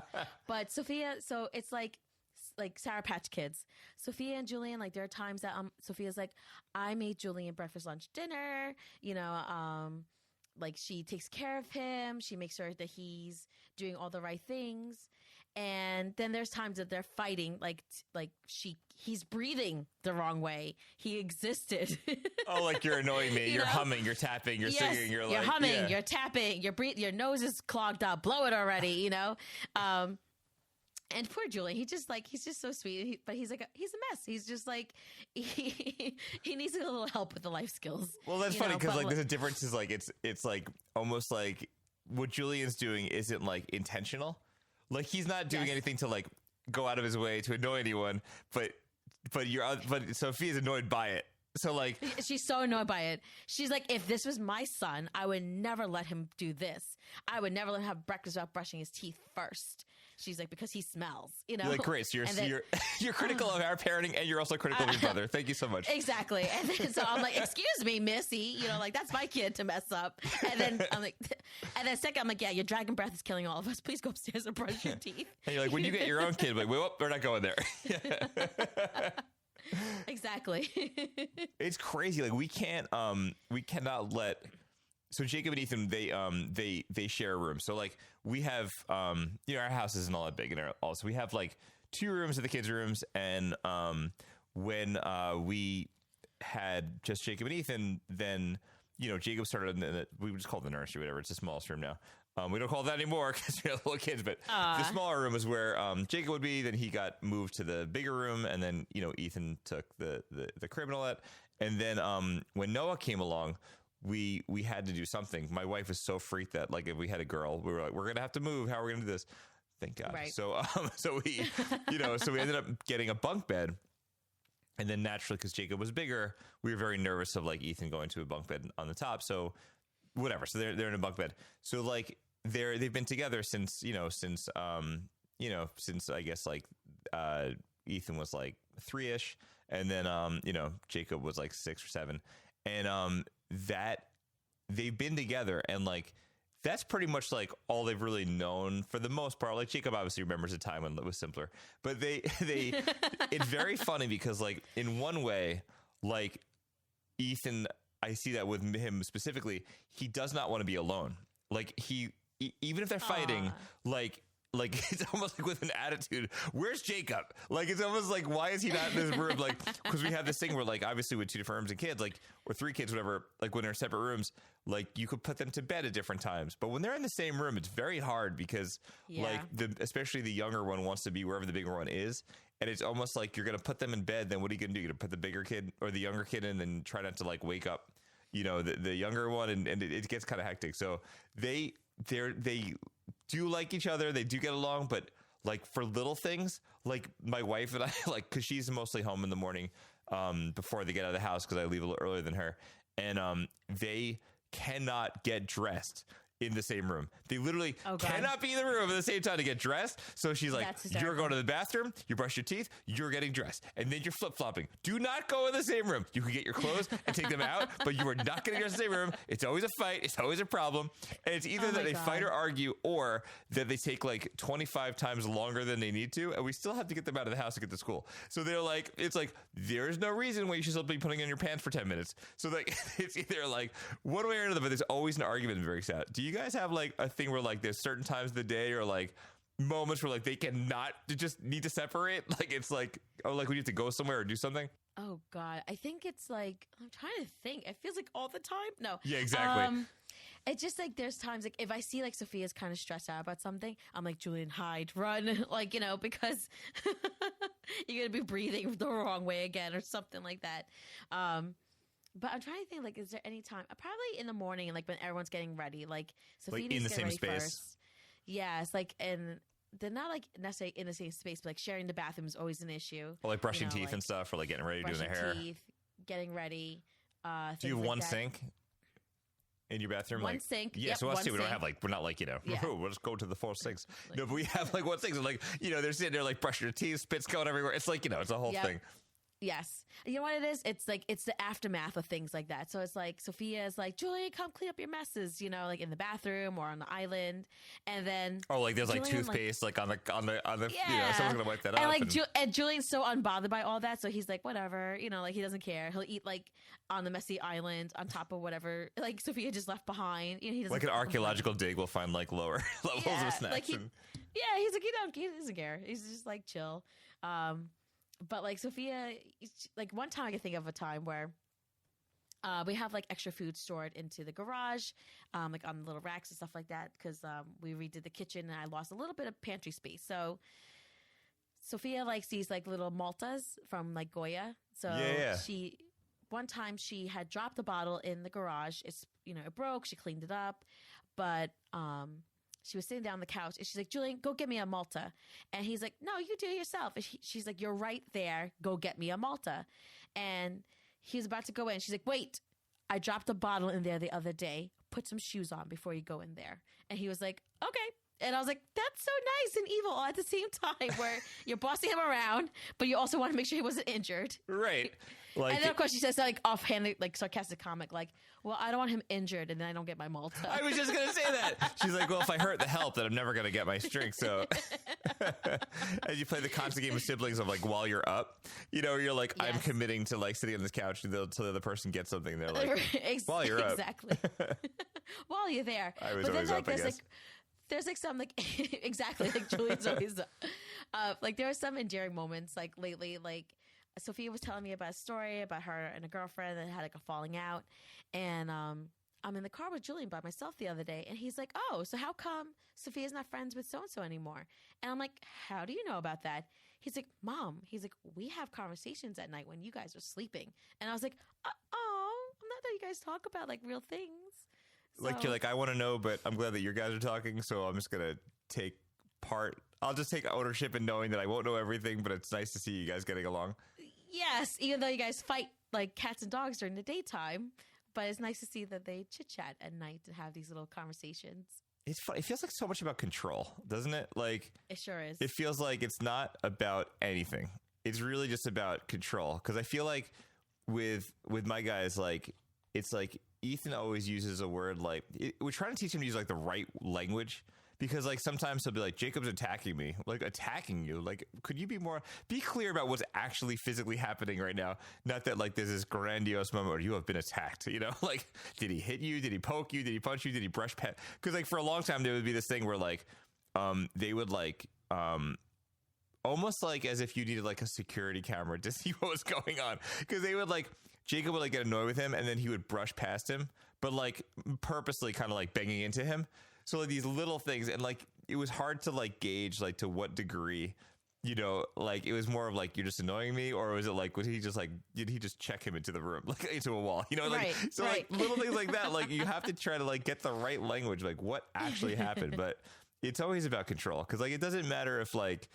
But Sophia, so it's like Sour Patch Kids. Sophia and Julian, like there are times that Sophia's like, I made Julian breakfast, lunch, dinner, like she takes care of him. She makes sure that he's doing all the right things. And then there's times that they're fighting, he's breathing the wrong way. He existed. Oh, like you're annoying me. You're humming, you're tapping, you're singing. You're humming, you're tapping, your nose is clogged up. Blow it already, And poor Julian, he's just so sweet. But he's a mess. He's just like, he needs a little help with the life skills. Well, that's funny because like there's a difference. Is like it's like almost like what Julian's doing isn't like intentional. Like he's not doing anything to like go out of his way to annoy anyone, but Sophia's annoyed by it. So like she's so annoyed by it. She's like, if this was my son, I would never let him do this. I would never let him have breakfast without brushing his teeth first. She's like, because he smells, You're like, great. So you're critical of our parenting and you're also critical of your brother. Thank you so much. Exactly. And then so I'm like, excuse me, Missy, like that's my kid to mess up. And then I'm like, and then second, I'm like, yeah, your dragon breath is killing all of us. Please go upstairs and brush your teeth. And you're like, when you get your own kid, like, wait, we're not going there. Exactly. It's crazy. Like we cannot let. So Jacob and Ethan, they share a room. So like we have, our house isn't all that big, and also we have like 2 rooms of the kids' rooms. And when we had just Jacob and Ethan, then Jacob started. We would just call it the nursery, whatever. It's the smallest room now. We don't call it that anymore because we have little kids. But the smaller room is where Jacob would be. Then he got moved to the bigger room, and then Ethan took the crib and all that. And then when Noah came along, we had to do something. My wife was so freaked that like if we had a girl, we were like, we're gonna have to move. How are we gonna do this? Thank God. Right. So we so we ended up getting a bunk bed. And then naturally, because Jacob was bigger, we were very nervous of like Ethan going to a bunk bed on the top. So whatever. So they're in a bunk bed. So like they've been together since I guess like Ethan was like 3-ish, and then Jacob was like 6 or 7, and that they've been together, and like that's pretty much like all they've really known for the most part. Like Jacob obviously remembers a time when it was simpler, but they it's very funny because like in one way, like Ethan, I see that with him specifically, he does not want to be alone. Like even if they're fighting, like it's almost like with an attitude, where's Jacob? Like it's almost like, why is he not in this room? Like, because we have this thing where like obviously with 2 different rooms and kids, like, or 3 kids, whatever, like when they're in separate rooms, like you could put them to bed at different times. But when they're in the same room, it's very hard because like especially the younger one wants to be wherever the bigger one is. And it's almost like you're going to put them in bed. Then what are you going to do? You're going to put the bigger kid or the younger kid in and try not to like wake up, the younger one. And it gets kind of hectic. So they do like each other. They do get along, but like for little things, like my wife and I, like, cause she's mostly home in the morning, before they get out of the house. Cause I leave a little earlier than her, and, they cannot get dressed in the same room. They literally cannot be in the room at the same time to get dressed. So she's like, you're going to the bathroom, you brush your teeth, you're getting dressed, and then you're flip-flopping. Do not go in the same room. You can get your clothes and take them out, but you are not going to get in the same room. It's always a fight. It's always a problem. And it's either that they fight or argue, or that they take like 25 times longer than they need to, and we still have to get them out of the house to get to school. So they're like, it's like, there's no reason why you should still be putting on your pants for 10 minutes. So like, it's either like one way or another, but there's always an argument. Very sad. Do you guys have like a thing where like there's certain times of the day or like moments where like they cannot, they just need to separate? Like it's like, oh, like we need to go somewhere or do something? Oh God, I think it's like, I'm trying to think. It feels like all the time. No. Yeah, exactly. It's just like there's times like if I see like Sophia's kind of stressed out about something, I'm like, Julian, hide, run, like, because You're going to be breathing the wrong way again or something like that. But I'm trying to think, like, is there any time? Probably in the morning, like when everyone's getting ready. Like, Sophia Like needs in the to get same ready space? first. Yes, like, and they're not like necessarily in the same space, but like sharing the bathroom is always an issue. Or like brushing teeth like, and stuff, or like getting ready, doing brushing their hair. teeth, getting ready. Do you have things like one that. sink in your bathroom? One like, sink. Yeah, Yep, so us one too. We don't sink. have like, we're not like, Yeah. we'll just go to the 4 sinks. No, but we have like one sink. So like, they're sitting there like brushing their teeth, spit's going everywhere. It's like, it's a whole Yep. thing. Yes. You know what it is? It's like, it's the aftermath of things like that. So it's like, Sophia is like, Julian, come clean up your messes, like in the bathroom or on the island. And then. Oh, like there's like Julian, toothpaste like on the yeah. someone's going to wipe that and up. like, and Julian's so unbothered by all that. So he's like, whatever, like he doesn't care. He'll eat like on the messy island on top of whatever, like Sophia just left behind. He doesn't like an archaeological dig will find like lower levels of snacks. Like he's like, he doesn't care. He's just like chill. But like Sophia, like one time I can think of a time where we have like extra food stored into the garage, like on the little racks and stuff like that, because we redid the kitchen and I lost a little bit of pantry space. So Sophia likes these like little Maltas from like Goya. So one time she had dropped a bottle in the garage. It's it broke. She cleaned it up, but she was sitting down on the couch and she's like, Julian, go get me a Malta. And he's like, no, you do it yourself. And she's like, you're right there. Go get me a Malta. And he's about to go in. She's like, wait, I dropped a bottle in there the other day. Put some shoes on before you go in there. And he was like, okay. And I was like, that's so nice and evil all at the same time, where you're bossing him around, but you also want to make sure he wasn't injured. Right. Like, and then, of course, she says, like, offhanded, like, sarcastic comic, like, well, I don't want him injured, and then I don't get my Malta. I was just going to say that. She's like, well, if I hurt the help, then I'm never going to get my drink. So as you play the constant game of siblings of, like, while you're up, you're like, yes. I'm committing to, like, sitting on this couch until the other person gets something. They're like, while you're up. Exactly. While you're there. I was always up, I guess. There's like some like exactly like Julian's always like there were some endearing moments like lately, like Sophia was telling me about a story about her and a girlfriend that had like a falling out, and I'm in the car with Julian by myself the other day, and he's like, oh, so how come Sophia's not friends with so and so anymore? And I'm like, how do you know about that? He's like, Mom, we have conversations at night when you guys are sleeping. And I was like, oh, I'm not that you guys talk about like real things. Like, you're like, I want to know, but I'm glad that you guys are talking, so I'm just going to take part. I'll just take ownership in knowing that I won't know everything, but it's nice to see you guys getting along. Yes, even though you guys fight like cats and dogs during the daytime, but it's nice to see that they chit-chat at night and have these little conversations. It's fun. It feels like so much about control, doesn't it? Like, it sure is. It feels like it's not about anything. It's really just about control. Because I feel like with my guys, like, it's like Ethan always uses a word like, we're trying to teach him to use like the right language, because like sometimes he'll be like, Jacob's attacking me, like attacking you. Like, could you be clear about what's actually physically happening right now? Not that like there's this grandiose moment where you have been attacked, like, did he hit you? Did he poke you? Did he punch you? Did he brush past? Because like for a long time there would be this thing where like, they would like, almost like as if you needed like a security camera to see what was going on. Because they would like, Jacob would like get annoyed with him and then he would brush past him, but like purposely kind of like banging into him. So like these little things, and like it was hard to like gauge like to what degree, like it was more of like, you're just annoying me, or was it like, did he just check him into the room, like into a wall, like, right, so right. Like little things like that, like you have to try to like get the right language, like what actually happened. But it's always about control, because like it doesn't matter if like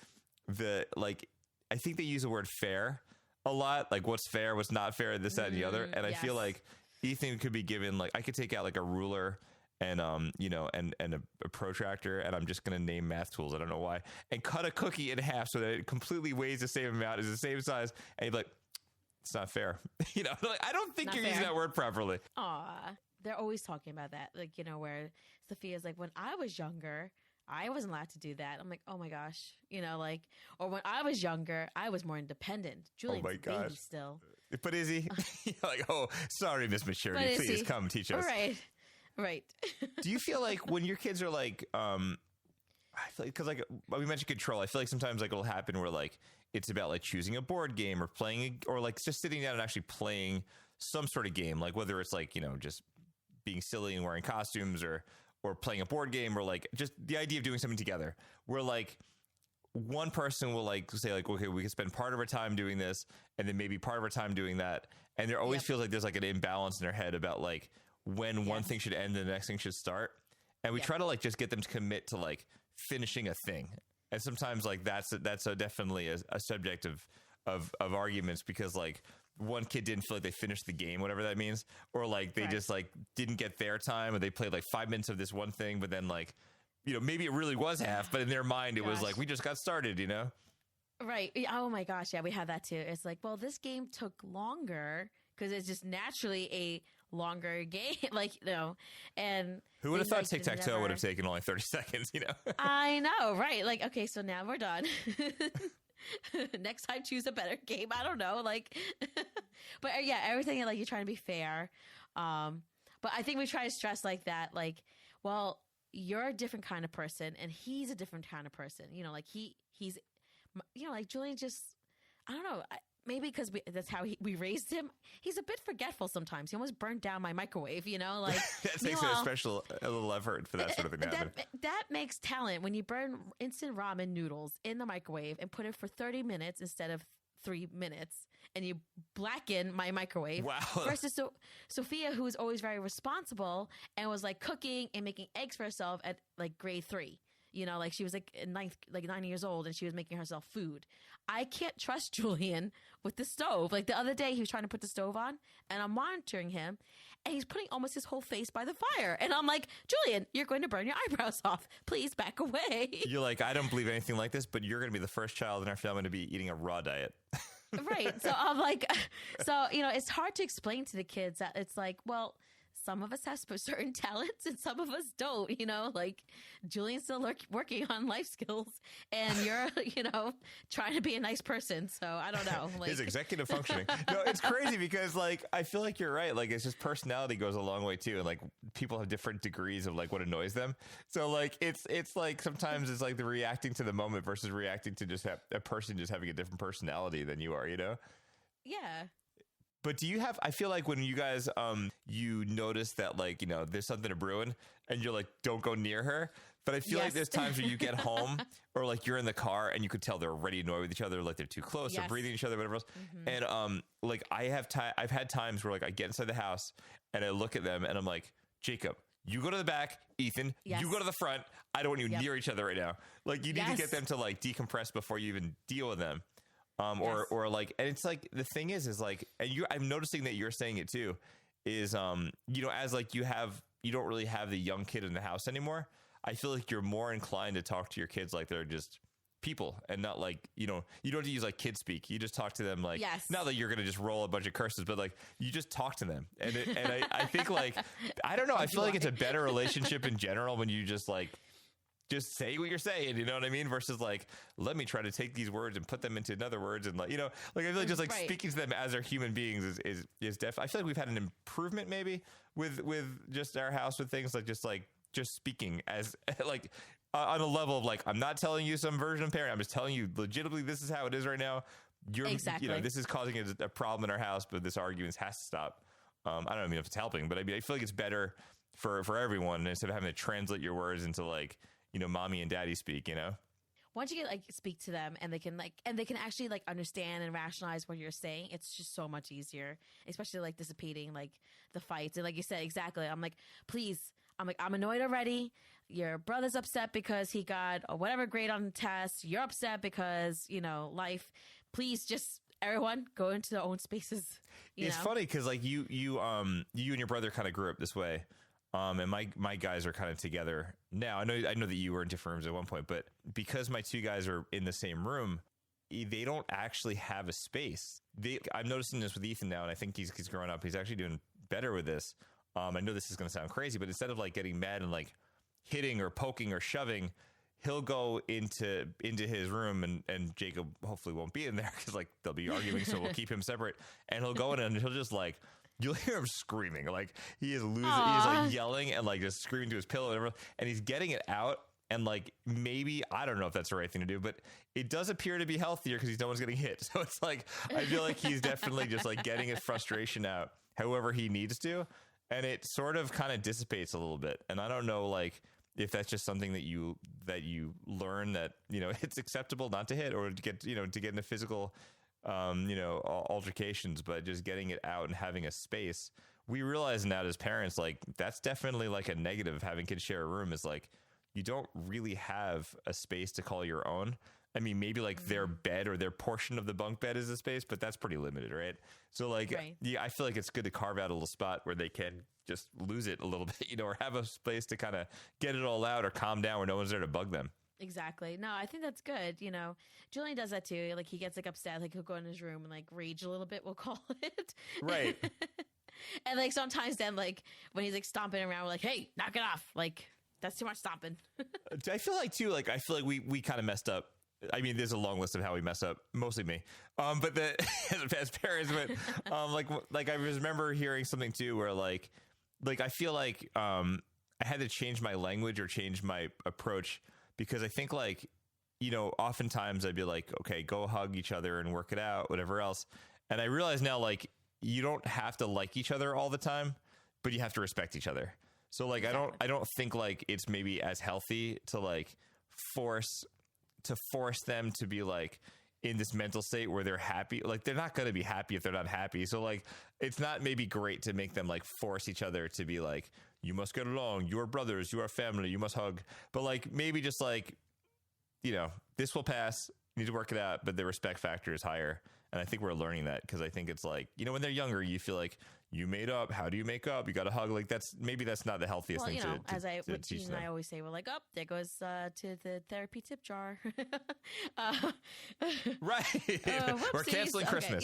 I think they use the word fair a lot, like what's fair, what's not fair, this, that, and the other. And I feel like Ethan could be given, like, I could take out like a ruler and and a protractor, and I'm just gonna name math tools, I don't know why, and cut a cookie in half so that it completely weighs the same amount, is the same size, and he'd be like, it's not fair. Like, I don't think Not you're fair. using that word properly. Aw, they're always talking about that, like, where Sophia's like, when I was younger, I wasn't allowed to do that. I'm like, oh my gosh, like, or when I was younger, I was more independent. Julian's a baby still. But is he? Like, oh, sorry, Miss Maturity, please come teach us. Right. Do you feel like when your kids are like, I feel like, because like we mentioned control, I feel like sometimes like it'll happen where like it's about like choosing a board game or playing, or like just sitting down and actually playing some sort of game, like whether it's like, just being silly and wearing costumes, or playing a board game, or like just the idea of doing something together, where like one person will like say like, okay, we can spend part of our time doing this and then maybe part of our time doing that. And there always feels like there's like an imbalance in their head about like when one thing should end and the next thing should start. And we try to like just get them to commit to like finishing a thing. And sometimes like that's definitely a subject of arguments because like one kid didn't feel like they finished the game, whatever that means. Or like they just like didn't get their time or they played like 5 minutes of this one thing, but then like, you know, maybe it really was half, but in their mind, it was like, we just got started, you know? Right. Oh my gosh. Yeah, we had that too. It's like, well, this game took longer because it's just naturally a longer game. Like, you know, and who would have thought like, tic-tac-toe would have taken only 30 seconds, you know? I know. Right. Like, okay, so now we're done. Next time, choose a better game. I don't know. Like, but yeah, everything like you're trying to be fair. But I think we try to stress like that. Like, well, you're a different kind of person and he's a different kind of person. You know, like he's, you know, like Julian just, I don't know. Maybe because that's how we raised him. He's a bit forgetful sometimes. He almost burnt down my microwave, you know? Like that takes a little effort for that sort of thing to happen. That makes talent when you burn instant ramen noodles in the microwave and put it for 30 minutes instead of 3 minutes and you blacken my microwave. Wow. Versus Sophia, who is always very responsible and was like cooking and making eggs for herself at like grade 3. You know, like she was like 9 years old and she was making herself food. I can't trust Julian with the stove. Like the other day he was trying to put the stove on and I'm monitoring him and he's putting almost his whole face by the fire. And I'm like, Julian, you're going to burn your eyebrows off. Please back away. You're like, I don't believe anything like this, but you're going to be the first child in our family to be eating a raw diet. Right. So I'm like, so, you know, it's hard to explain to the kids that it's like, well, some of us have certain talents and some of us don't, you know, like Julian's still working on life skills and you're, you know, trying to be a nice person. So I don't know. Like, his executive functioning. No, it's crazy because like, I feel like you're right. Like it's just personality goes a long way too. And like people have different degrees of like what annoys them. So like, it's like sometimes it's like the reacting to the moment versus reacting to just a person just having a different personality than you are, you know? Yeah. But do you have, I feel like when you guys, you notice that like, you know, there's something to brewing and you're like, don't go near her. But I feel like there's times where you get home or like you're in the car and you could tell they're already annoyed with each other. Like they're too close or breathing each other, whatever else. Mm-hmm. And like I've had times where like I get inside the house and I look at them and I'm like, Jacob, you go to the back, Ethan, you go to the front. I don't want you near each other right now. Like you need to get them to like decompress before you even deal with them. Or like, and it's like, the thing is like, and I'm noticing that you're saying it too, is, you know, as like you don't really have the young kid in the house anymore. I feel like you're more inclined to talk to your kids like they're just people and not like, you know, you don't have to use like kid speak. You just talk to them like, not that you're going to just roll a bunch of curses, but like you just talk to them. And I think like, I don't know. I feel like it's a better relationship in general when you just like, just say what you're saying, you know what I mean? Versus like, let me try to take these words and put them into other words. And like, you know, like I feel like just like speaking to them as they're human beings is definitely, I feel like we've had an improvement maybe with just our house with things like just speaking as like on a level of like, I'm not telling you some version of parent. I'm just telling you legitimately, this is how it is right now. You're, you know, this is causing a problem in our house, but this argument has to stop. I don't know if it's helping, but I mean, I feel like it's better for everyone instead of having to translate your words into like, you know, mommy and daddy speak, you know? Once you get like speak to them and they can actually like understand and rationalize what you're saying, it's just so much easier, especially like dissipating like the fights. And like you said, exactly. I'm like, please, I'm annoyed already. Your brother's upset because he got a whatever grade on the test. You're upset because, you know, life. Please just everyone go into their own spaces. It's funny because like you and your brother kind of grew up this way. And my guys are kind of together now. I know that you were in different rooms at one point, but because my two guys are in the same room, they don't actually have a space. I'm noticing this with Ethan now, and I think he's growing up. He's actually doing better with this. I know this is going to sound crazy, but instead of like getting mad and like hitting or poking or shoving, he'll go into his room and Jacob hopefully won't be in there because like they'll be arguing, so we'll keep him separate. And he'll go in and he'll just like, you'll hear him screaming, like he is losing. Aww. He's like yelling and like just screaming to his pillow and everything, and he's getting it out. And like, maybe, I don't know if that's the right thing to do, but it does appear to be healthier because no one's getting hit. So it's like, I feel like he's definitely just like getting his frustration out however he needs to. And it sort of kind of dissipates a little bit. And I don't know, like, if that's just something that you learn that, it's acceptable not to hit or to get, to get into physical, altercations, but just getting it out and having a space. We realize now as parents, like that's definitely like a negative of having kids share a room is like, you don't really have a space to call your own. I mean, maybe like their bed or their portion of the bunk bed is a space, but that's pretty limited, right? So like, yeah, I feel like it's good to carve out a little spot where they can just lose it a little bit, or have a space to kind of get it all out or calm down where no one's there to bug them. Exactly. No, I think that's good. Julian does that too. Like he gets like upset, like he'll go in his room and like rage a little bit, we'll call it. Right. And like sometimes then like when he's like stomping around, we're like, hey, knock it off. Like that's too much stomping. I feel like too, like I feel like we kind of messed up. I mean, there's a long list of how we mess up, mostly me. But as parents, but like I remember hearing something too, where like I feel like I had to change my language or change my approach because I think like, oftentimes I'd be like, okay, go hug each other and work it out, whatever else. And I realize now, like, you don't have to like each other all the time, but you have to respect each other. So like, exactly. I don't think like it's maybe as healthy to like force them to be like in this mental state where they're happy. Like they're not going to be happy if they're not happy. So like, it's not maybe great to make them like force each other to be like, you must get along. You are brothers. You are family. You must hug. But like, maybe just like, this will pass. You need to work it out. But the respect factor is higher. And I think we're learning that because I think it's like, when they're younger, you feel like you made up. How do you make up? You got to hug. Like that's not the healthiest thing to teach them. I always say, we're like, oh, there goes to the therapy tip jar. Right. We're canceling Christmas.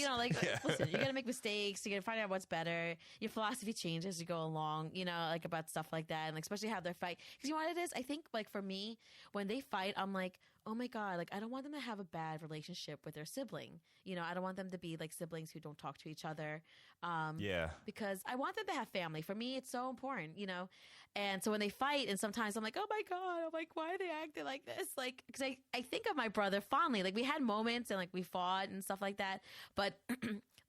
Listen, you're going to make mistakes. You're going to find out what's better. Your philosophy changes as you go along, like about stuff like that. And like, especially have their fight. Because you know what it is? I think like for me, when they fight, I'm like, oh my God, like I don't want them to have a bad relationship with their sibling. I don't want them to be like siblings who don't talk to each other. Yeah. Because I want them to have family. For me, it's so important, And so when they fight, and sometimes I'm like, oh my God, I'm like, why are they acting like this? Like, because I think of my brother fondly. Like we had moments and like we fought and stuff like that. But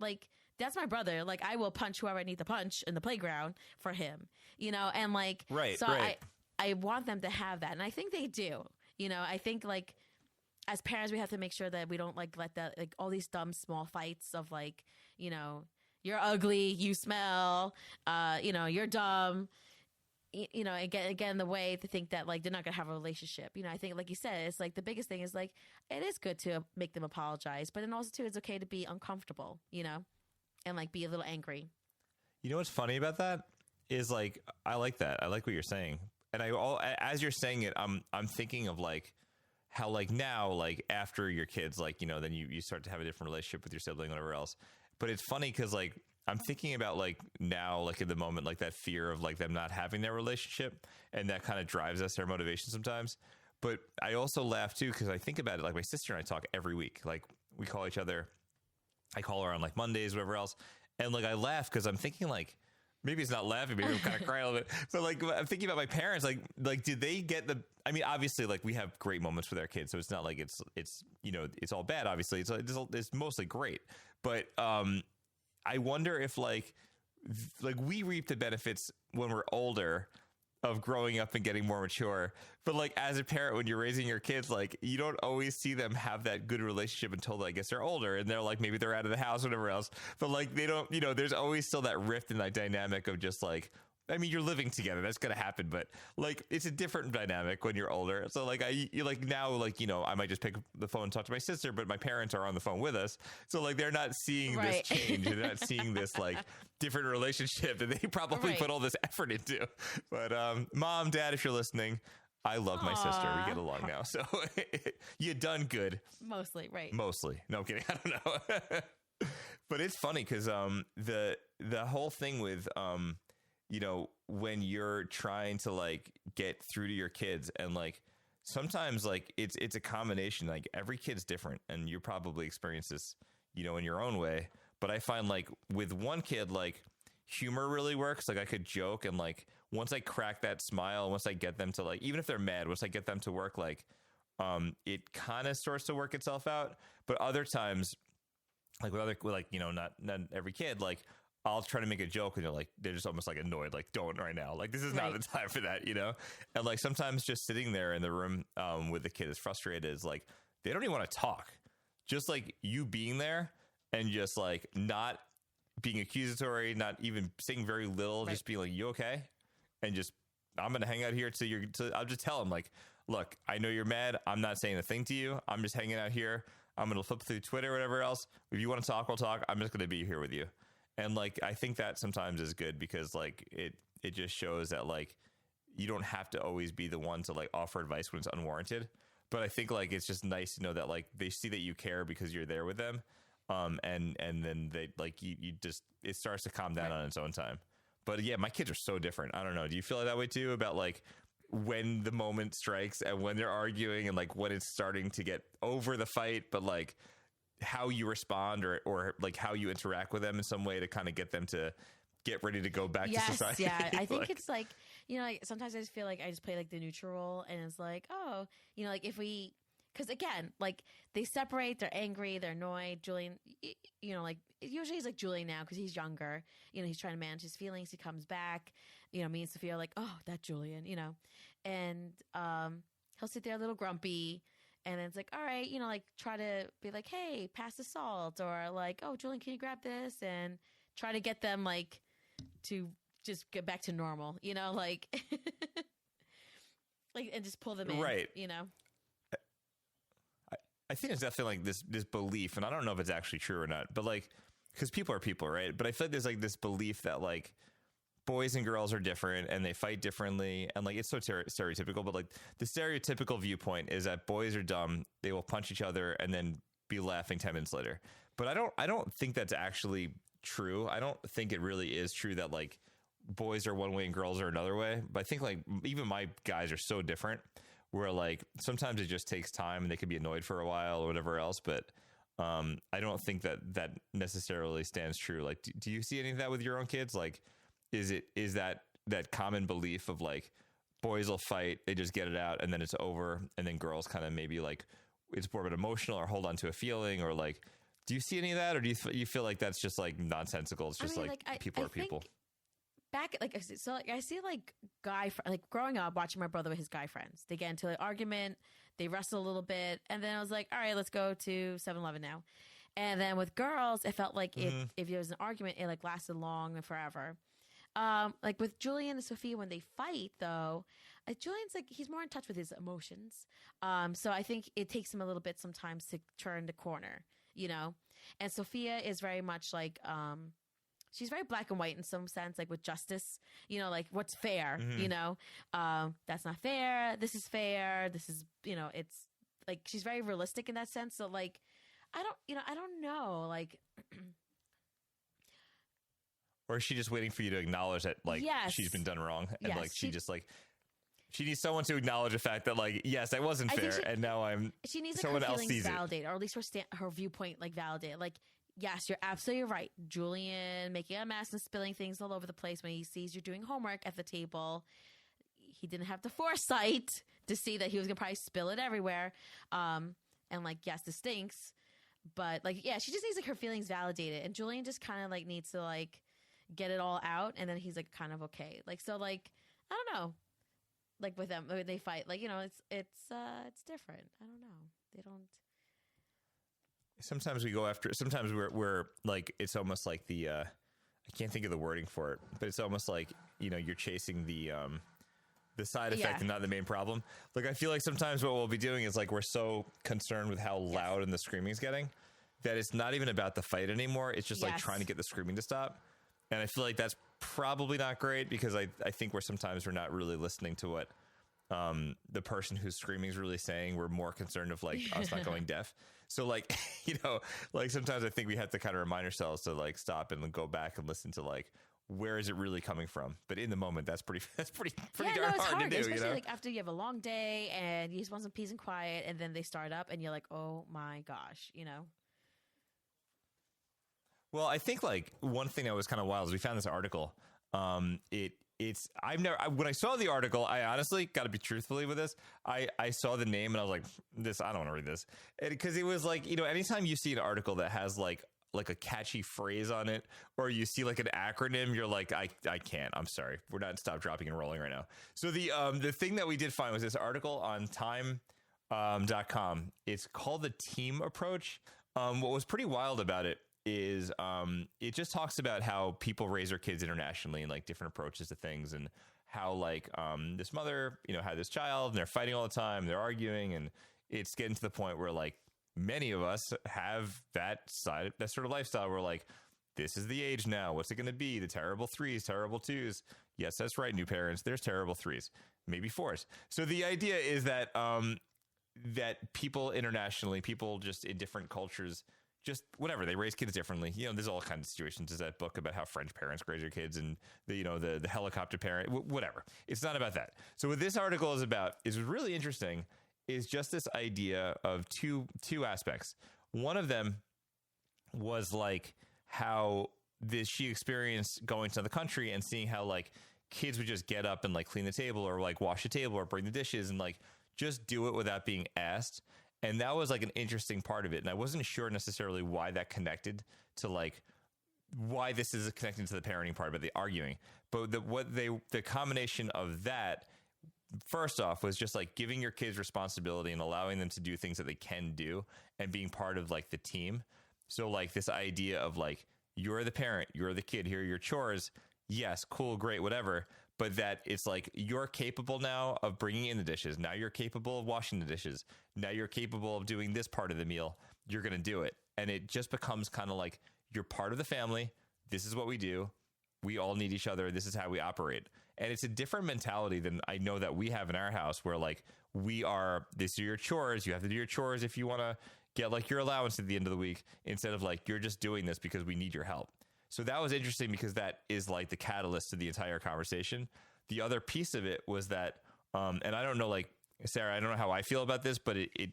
like, that's my brother. Like I will punch whoever I need to punch in the playground for him, and like, right. So right. I want them to have that. And I think they do. I think like as parents, we have to make sure that we don't like let that like all these dumb small fights of like, you're ugly, you smell, you're dumb, again, the way to think that like they're not gonna have a relationship. I think like you said, it's like the biggest thing is like it is good to make them apologize, but then also too, it's okay to be uncomfortable, and like be a little angry. What's funny about that is like I like that. I like what you're saying. And as you're saying it, I'm thinking of like how like now, like after your kids, like, then you start to have a different relationship with your sibling, whatever else. But it's funny because like I'm thinking about like now, like in the moment, like that fear of like them not having their relationship. And that kind of drives us, our motivation sometimes. But I also laugh too, because I think about it, like my sister and I talk every week. Like we call each other. I call her on like Mondays, whatever else. And like I laugh because I'm thinking like, maybe it's not laughing. Maybe I'm kind of crying a little bit. So like, I'm thinking about my parents. Like, did they get I mean, obviously, like we have great moments with our kids, so it's not like it's it's all bad. Obviously, it's mostly great. But I wonder if like we reap the benefits when we're older of growing up and getting more mature. But like as a parent, when you're raising your kids, like you don't always see them have that good relationship until I guess they're older and they're like, maybe they're out of the house or whatever else. But like they don't, there's always still that rift in that dynamic of just like, I mean, you're living together. That's going to happen. But like, it's a different dynamic when you're older. So like, you like now, like, I might just pick up the phone and talk to my sister, but my parents are on the phone with us. So like, they're not seeing this change. They're not seeing this like different relationship that they probably put all this effort into. But Mom, Dad, if you're listening, I love my sister. We get along now. So you done good. Mostly, right. Mostly. No, I'm kidding. I don't know. But it's funny because the whole thing with when you're trying to like get through to your kids and like sometimes like it's a combination, like every kid's different and you probably experience this, in your own way. But I find like with one kid, like humor really works. Like I could joke and like once I crack that smile, once I get them to like, even if they're mad, once I get them to work, like it kind of starts to work itself out. But other times, like with not every kid, like I'll try to make a joke and they're just almost like annoyed, like, don't right now. Like, this is not the time for that, And like sometimes just sitting there in the room with the kid is frustrated is like, they don't even want to talk. Just like you being there and just like not being accusatory, not even saying very little, just being like, you okay? And just, I'm going to hang out here I'll just tell him like, look, I know you're mad. I'm not saying a thing to you. I'm just hanging out here. I'm going to flip through Twitter or whatever else. If you want to talk, we'll talk. I'm just going to be here with you. And like, I think that sometimes is good because like it just shows that like you don't have to always be the one to like offer advice when it's unwarranted. But I think like it's just nice to know that like they see that you care because you're there with them. And then they like you just, it starts to calm down on its own time. But yeah, my kids are so different. I don't know. Do you feel like that way too about like when the moment strikes and when they're arguing and like when it's starting to get over the fight, but like how you respond or like how you interact with them in some way to kind of get them to get ready to go back to society? Yeah, I think it's like, like sometimes I just feel like I just play like the neutral role and it's like, oh, like if we, because again, like they separate, they're angry, they're annoyed. Julian, like usually he's like Julian now because he's younger. He's trying to manage his feelings. He comes back. Me and Sophia are like, oh, that Julian, and he'll sit there a little grumpy. And then it's like, all right, like try to be like, hey, pass the salt, or like, oh, Julian, can you grab this? And try to get them like to just get back to normal, like, like, and just pull them in, right? I think it's definitely like this belief, and I don't know if it's actually true or not, but like, because people are people, right? But I feel like there's like this belief that like boys and girls are different and they fight differently, and like it's so stereotypical. But like the stereotypical viewpoint is that boys are dumb, they will punch each other and then be laughing 10 minutes later. But I don't think that's actually true. I don't think it really is true that like boys are one way and girls are another way. But I think like even my guys are so different where like sometimes it just takes time and they could be annoyed for a while or whatever else. But I don't think that necessarily stands true. Like, do you see any of that with your own kids? Like, is that common belief of like boys will fight, they just get it out and then it's over, and then girls kind of maybe like it's more of an emotional or hold on to a feeling, or like, do you see any of that, or do you feel like that's just like nonsensical? It's just people are people. Back like so, like I see like like growing up watching my brother with his guy friends. They get into an argument, they wrestle a little bit, and then I was like, all right, let's go to 7-Eleven now. And then with girls, it felt like if there was an argument, it like lasted long and forever. Like with Julian and Sophia, when they fight, though, Julian's like he's more in touch with his emotions. So I think it takes him a little bit sometimes to turn the corner, And Sophia is very much like she's very black and white in some sense, like with justice, like what's fair, that's not fair. This is fair. This is, it's like she's very realistic in that sense. So like, I don't know, like. Or is she just waiting for you to acknowledge that, like, she's been done wrong? And, like, she just, like, she needs someone to acknowledge the fact that, like, yes, that wasn't fair, and now she needs, like, someone her else feelings sees validated, or at least her viewpoint, like, validated. Like, yes, you're absolutely right. Julian making a mess and spilling things all over the place when he sees you're doing homework at the table. He didn't have the foresight to see that he was going to probably spill it everywhere. And, like, yes, this stinks. But, like, yeah, she just needs, like, her feelings validated. And Julian just kind of, like, needs to, like, get it all out, and then he's like kind of okay. Like, so like I don't know, like with them when they fight, like it's different. I don't know. They don't. Sometimes we go after. Sometimes we're like it's almost like the I can't think of the wording for it, but it's almost like you're chasing the side effect and not the main problem. Like I feel like sometimes what we'll be doing is like we're so concerned with how loud and the screaming's getting that it's not even about the fight anymore. It's just like trying to get the screaming to stop. And I feel like that's probably not great because I think we're not really listening to what the person who's screaming is really saying. We're more concerned of like us not going deaf. So like, like sometimes I think we have to kind of remind ourselves to like stop and go back and listen to like, where is it really coming from? But in the moment, that's pretty darn hard to do. Especially like after you have a long day and you just want some peace and quiet, and then they start up and you're like, oh my gosh, Well, I think like one thing that was kind of wild is we found this article. When I saw the article, I honestly got to be truthfully with this. I saw the name and I was like, I don't want to read this, because it was like anytime you see an article that has like like a catchy phrase on it, or you see like an acronym, you're like, I can't. I'm sorry. We're not stop, dropping, and rolling right now. So the thing that we did find was this article on time.com. It's called the team approach. What was pretty wild about it is it just talks about how people raise their kids internationally and like different approaches to things, and how like this mother, had this child and they're fighting all the time, they're arguing, and it's getting to the point where like many of us have that sort of lifestyle where like, this is the age now. What's it going to be? The terrible 3s, terrible 2s. Yes, that's right, new parents. There's terrible 3s, maybe 4s. So the idea is that that people internationally, people just in different cultures, just whatever, they raise kids differently. There's all kinds of situations. There's that book about how French parents raise their kids, and the helicopter parent, whatever. It's not about that. So what this article is about is really interesting, is just this idea of two aspects. One of them was like how she experienced going to the country and seeing how like kids would just get up and like clean the table, or like wash the table, or bring the dishes, and like just do it without being asked. And that was like an interesting part of it. And I wasn't sure necessarily why that connected to like why this is connected to the parenting part, but the arguing. But the combination of that, first off, was just like giving your kids responsibility and allowing them to do things that they can do and being part of like the team. So like this idea of like, you're the parent, you're the kid, here are your chores. Yes, cool, great, whatever. But that it's like, you're capable now of bringing in the dishes. Now you're capable of washing the dishes. Now you're capable of doing this part of the meal. You're going to do it. And it just becomes kind of like, you're part of the family. This is what we do. We all need each other. This is how we operate. And it's a different mentality than I know that we have in our house, where like, these are your chores. You have to do your chores if you want to get like your allowance at the end of the week, instead of like, you're just doing this because we need your help. So that was interesting, because that is like the catalyst to the entire conversation. The other piece of it was that, and I don't know, like Sarah, I don't know how I feel about this, but it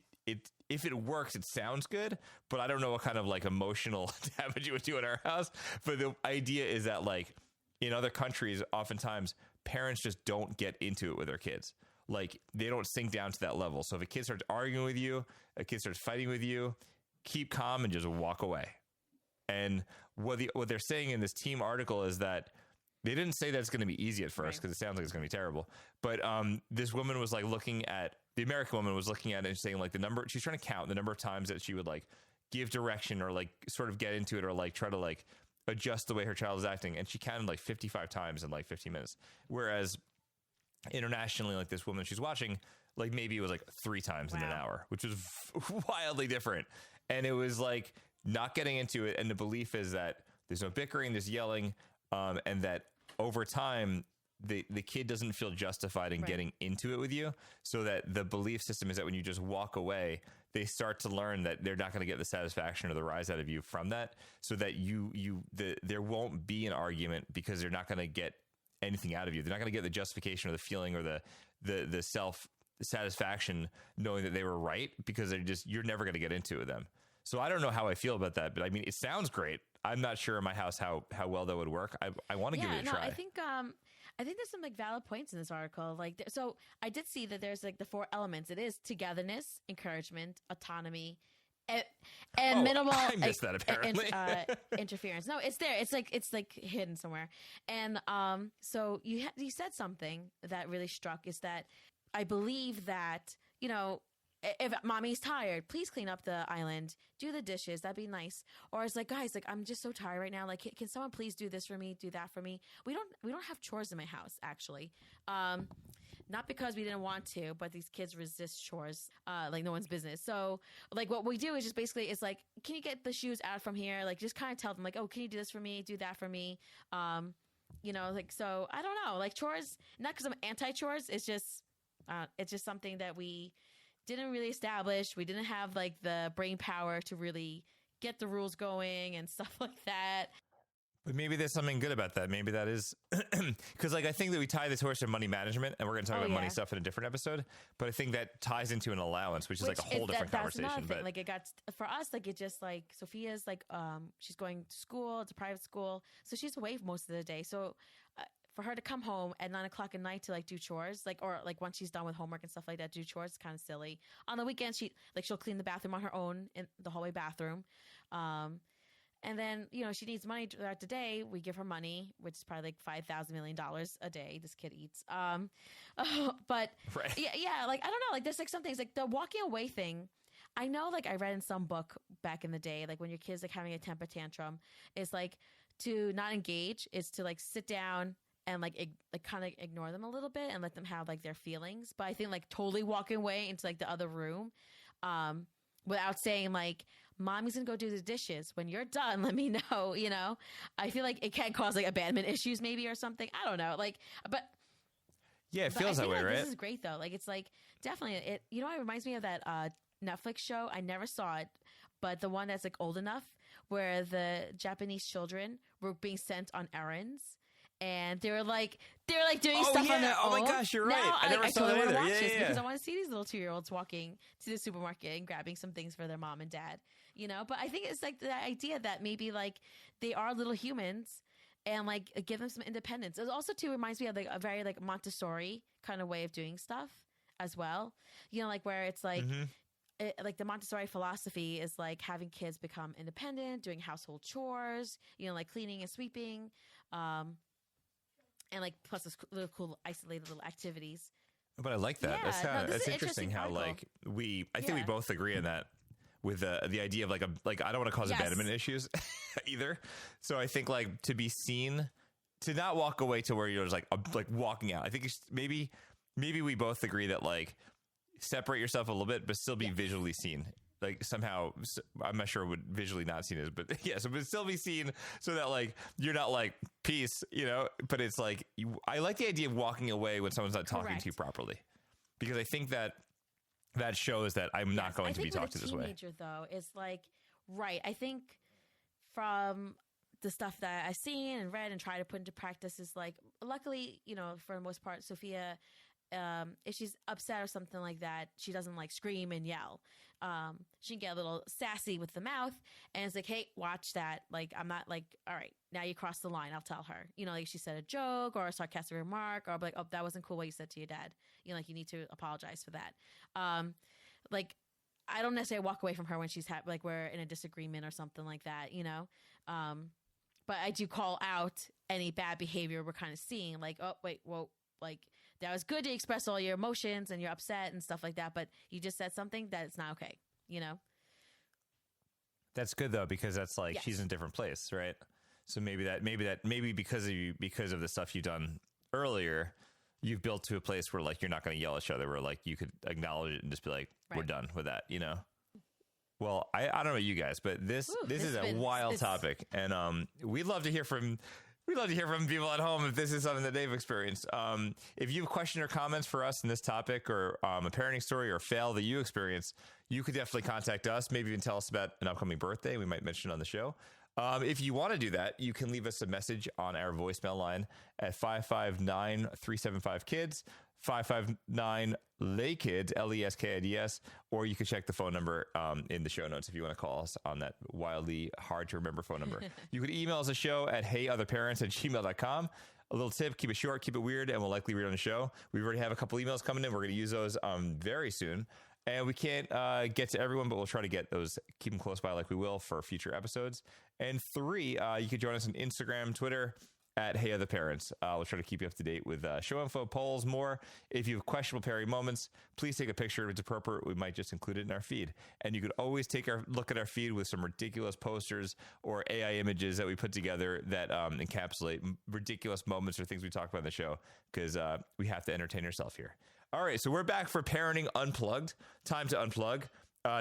if it works, it sounds good, but I don't know what kind of like emotional damage it would do in our house. But the idea is that like in other countries, oftentimes parents just don't get into it with their kids. Like they don't sink down to that level. So if a kid starts arguing with you, a kid starts fighting with you, keep calm and just walk away. And what they're saying in this team article is that they didn't say that it's going to be easy at first, because it sounds like it's going to be terrible. But this woman was like the American woman was looking at it and saying like she's trying to count the number of times that she would like give direction, or like sort of get into it, or like try to like adjust the way her child is acting. And she counted like 55 times in like 15 minutes. Whereas internationally, like this woman she's watching, like maybe it was like 3 times in an hour, which was wildly different. And it was like, not getting into it. And the belief is that there's no bickering, there's yelling, and that over time, the kid doesn't feel justified in getting into it with you. So that the belief system is that when you just walk away, they start to learn that they're not going to get the satisfaction or the rise out of you from that. So that there won't be an argument, because they're not going to get anything out of you. They're not going to get the justification or the feeling or the self satisfaction knowing that they were right, because you're never going to get into it with them. So I don't know how I feel about that, but I mean, it sounds great. I'm not sure in my house how well that would work. I want to give it a try. I think there's some like valid points in this article. Like, so I did see that there's like the 4 elements. It is togetherness, encouragement, autonomy, and minimal. I missed that apparently. Interference. No, it's there. It's like hidden somewhere. And so you said something that really struck, is that I believe that, if mommy's tired, please clean up the island, do the dishes. That'd be nice. Or it's like, guys, like, I'm just so tired right now. Like, can someone please do this for me? Do that for me? We don't have chores in my house, actually. Not because we didn't want to, but these kids resist chores, like no one's business. So like what we do is just basically, it's like, can you get the shoes out from here? Like, just kind of tell them like, oh, can you do this for me? Do that for me? Like, so I don't know, like chores, not because I'm anti-chores. It's just something that we didn't really establish. We didn't have like the brain power to really get the rules going and stuff like that. But maybe there's something good about that. Maybe that is because like I think that we tie this horse to money management, and we're going to talk about money stuff in a different episode. But I think that ties into an allowance, which is like a whole different conversation. But like it got for us, like it just like Sophia's like she's going to school. It's a private school, so she's away most of the day. So for her to come home at 9 o'clock at night to like do chores, like, or like once she's done with homework and stuff like that, do chores, it's kind of silly. On the weekends, she'll clean the bathroom on her own in the hallway bathroom. And then, you know, she needs money throughout the day. We give her money, which is probably like $5,000 million a day this kid eats. But Right. yeah, like, I don't know. Like, there's like some things like the walking away thing. I know, like, I read in some book back in the day, like when your kid's like having a temper tantrum, it's like to not engage is to like sit down and like kind of ignore them a little bit and let them have like their feelings. But I think like totally walking away into like the other room, without saying like, mommy's gonna go do the dishes. When you're done, let me know, you know? I feel like it can cause like abandonment issues maybe or something. I don't know. Like, but Yeah, it feels that way, like right? This is great though. Like, it's like definitely it, you know, it reminds me of that Netflix show. I never saw it, but the one that's like old enough where the Japanese children were being sent on errands. And they were like doing stuff on their own. Oh my gosh, you're right. Now, I never saw totally that wanna either. watch this Yeah. because I want to see these little 2-year-olds walking to the supermarket and grabbing some things for their mom and dad. You know, but I think it's like the idea that maybe like they are little humans and like give them some independence. It also too reminds me of like a very like Montessori kind of way of doing stuff as well. You know, like where it's like. Like the Montessori philosophy is like having kids become independent, doing household chores, you know, like cleaning and sweeping, and like plus this little cool isolated little activities. But I like that. Yeah, That's kind of this is that's an interesting how article. like I think we Yeah. both agree on that with the idea of like I don't want to cause Yes. abandonment issues either. So I think like to be seen, to not walk away to where you're just like walking out. I think it's maybe we both agree that like separate yourself a little bit, but still be visually seen. Like somehow, I'm not sure what visually not seen is, but yeah, so but still be seen so that like you're not like peace, you know. But it's like I like the idea of walking away when someone's not talking to you properly, because I think that shows that I'm not going to be talked to this way. Teenager though is like right. I think from the stuff that I've seen and read and try to put into practice is like luckily, you know, for the most part, Sophia. If she's upset or something like that, she doesn't like scream and yell. She can get a little sassy with the mouth and it's like, hey, watch that. Like, I'm not like, all right, now you crossed the line. I'll tell her, you know, like she said a joke or a sarcastic remark or I'll be like, oh, that wasn't cool what you said to your dad. You know, like you need to apologize for that. Like I don't necessarily walk away from her when she's like we're in a disagreement or something like that, you know? But I do call out any bad behavior we're kind of seeing like, oh, wait, whoa, like, that was good to express all your emotions and you're upset and stuff like that, but you just said something that it's not okay, you know? That's good though, because that's like she's in a different place, right? So maybe because of the stuff you've done earlier, you've built to a place where like you're not going to yell at each other, where like you could acknowledge it and just be like, we're done with that, you know? Well, I don't know about you guys, but this is a wild topic, and we'd love to hear from people at home if this is something that they've experienced. If you have a question or comments for us in this topic, or a parenting story or fail that you experienced, you could definitely contact us. Maybe even tell us about an upcoming birthday we might mention on the show. If you want to do that, you can leave us a message on our voicemail line at 559-375-KIDS, 559-LAY-KIDS, LESKIDS, or you can check the phone number in the show notes if you want to call us on that wildly hard to remember phone number. You can email us a show at heyotherparents@gmail.com. A little tip, keep it short, keep it weird, and we'll likely read it on the show. We already have a couple emails coming in. We're going to use those very soon. And we can't get to everyone, but we'll try to get those, keep them close by like we will for future episodes. And 3, you can join us on Instagram, Twitter, at Hey Other Parents. We'll try to keep you up to date with show info, polls, more. If you have questionable parenting moments, please take a picture. If it's appropriate, we might just include it in our feed. And you could always take a look at our feed with some ridiculous posters or AI images that we put together that encapsulate ridiculous moments or things we talk about in the show, because we have to entertain ourselves here. All right, so we're back for Parenting Unplugged. Time to unplug.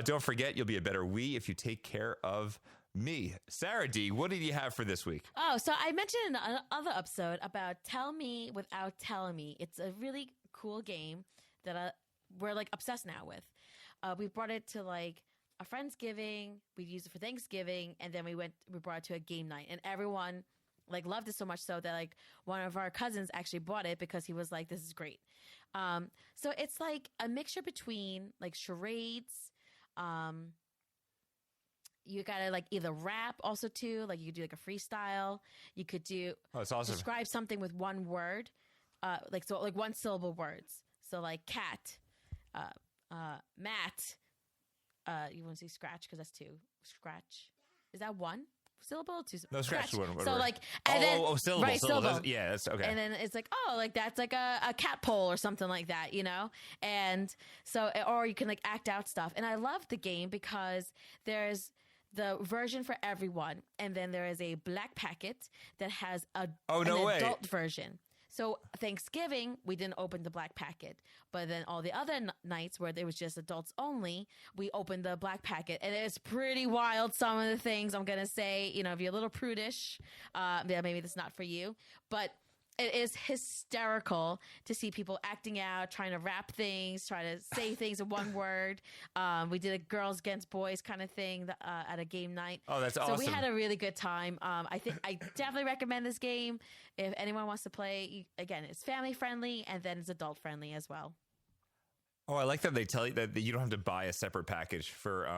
Don't forget, you'll be a better we if you take care of me. Sarah D., what did you have for this week? Oh, so I mentioned in another episode about Tell Me Without Telling Me. It's a really cool game that we're like obsessed now with. We brought it to like a Friendsgiving. We used it for Thanksgiving, and then we brought it to a game night, and everyone like loved it so much so that like one of our cousins actually bought it because he was like, "This is great." So it's like a mixture between like charades. You gotta like either rap also too, like you could do like a freestyle. You could do it's awesome. Describe something with one word, like one syllable words. So like cat, mat. You want to say scratch because that's 2. Scratch, is that 1? syllable, no, scratch one. So Whatever. like, and then, syllable, right, syllable. syllable. Yeah, that's okay. And then it's like, oh, like that's like a cat pole or something like that, you know? And so, or you can like act out stuff. And I love the game because there's the version for everyone, and then there is a black packet that has an adult version. So Thanksgiving, we didn't open the black packet, but then all the other nights where there was just adults only, we opened the black packet, and it's pretty wild. Some of the things I'm gonna say, you know, if you're a little prudish, yeah, maybe that's not for you, but it is hysterical to see people acting out, trying to rap things, trying to say things in one word. We did a girls against boys kind of thing at a game night. Oh, that's awesome. So we had a really good time. I definitely recommend this game. If anyone wants to play, again, it's family friendly and then it's adult friendly as well. Oh, I like that they tell you that you don't have to buy a separate package for,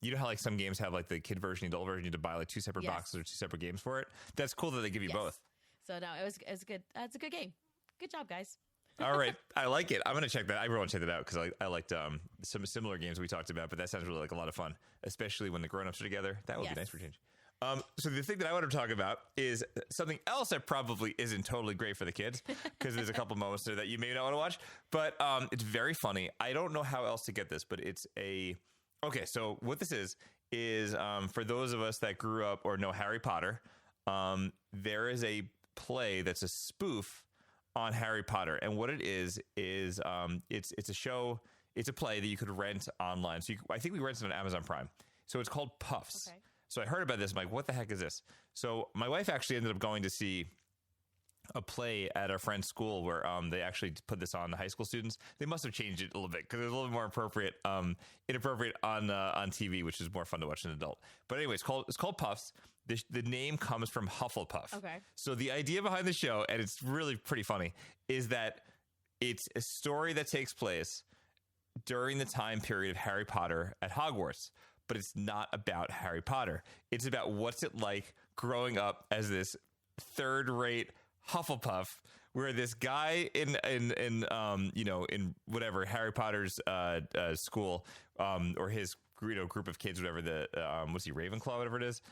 you know how like some games have like the kid version, the adult version, you have to buy like 2 separate boxes or 2 separate games for it. That's cool that they give you both. So no, it was good. It's a good game. Good job, guys. All right, I like it. I'm gonna check that. I really want to check that out because I liked some similar games we talked about, but that sounds really like a lot of fun, especially when the grown-ups are together. That would be nice for change. So the thing that I want to talk about is something else that probably isn't totally great for the kids because there's a couple moments there that you may not want to watch, but it's very funny. I don't know how else to get this, but it's okay. So what this is for those of us that grew up or know Harry Potter, there is a play that's a spoof on Harry Potter, and what it is it's a show, it's a play that you could rent online. So I think we rented it on Amazon Prime. So it's called Puffs. Okay. So I heard about this. I'm like, what the heck is this? So my wife actually ended up going to see a play at our friend's school where they actually put this on the high school students. They must have changed it a little bit because it was a little bit more inappropriate on TV, which is more fun to watch as an adult. But anyway, it's called Puffs. The name comes from Hufflepuff. Okay. So the idea behind the show, and it's really pretty funny, is that it's a story that takes place during the time period of Harry Potter at Hogwarts. But it's not about Harry Potter. It's about what's it like growing up as this third-rate Hufflepuff, where this guy in whatever Harry Potter's school or his group of kids, whatever what's he, Ravenclaw, whatever it is,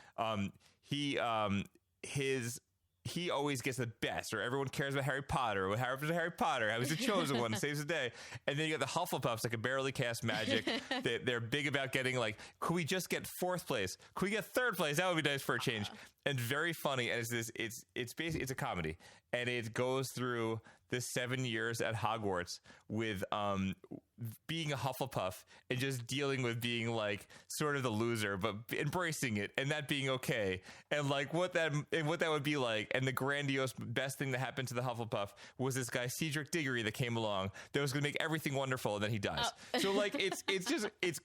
he always gets the best, or everyone cares about Harry Potter. What happens to Harry Potter? How he's the chosen one, saves the day. And then you got the Hufflepuffs that can barely cast magic. They're big about getting like, could we just get 4th place? Could we get 3rd place? That would be nice for a change. And very funny. And it's basically, it's a comedy, and it goes through the 7 years at Hogwarts with being a Hufflepuff and just dealing with being like sort of the loser, but embracing it and that being okay, and like what that would be like. And the grandiose best thing that happened to the Hufflepuff was this guy Cedric Diggory that came along that was going to make everything wonderful, and then he dies. So like it's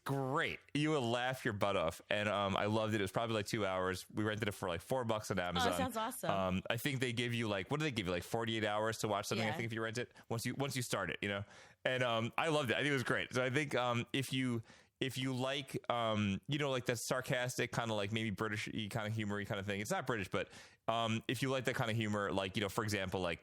great. You will laugh your butt off, and I loved it. It was probably like 2 hours. We rented it for like $4 on Amazon. Oh, sounds awesome. I think they give you like, what do they give you, like 48 hours to watch something? Yeah. I think if you rent it once you start it, you know. And I loved it. I think it was great. So I think if you like like that sarcastic kind of like maybe British kind of humor kind of thing. It's not British, but if you like that kind of humor, like, for example, like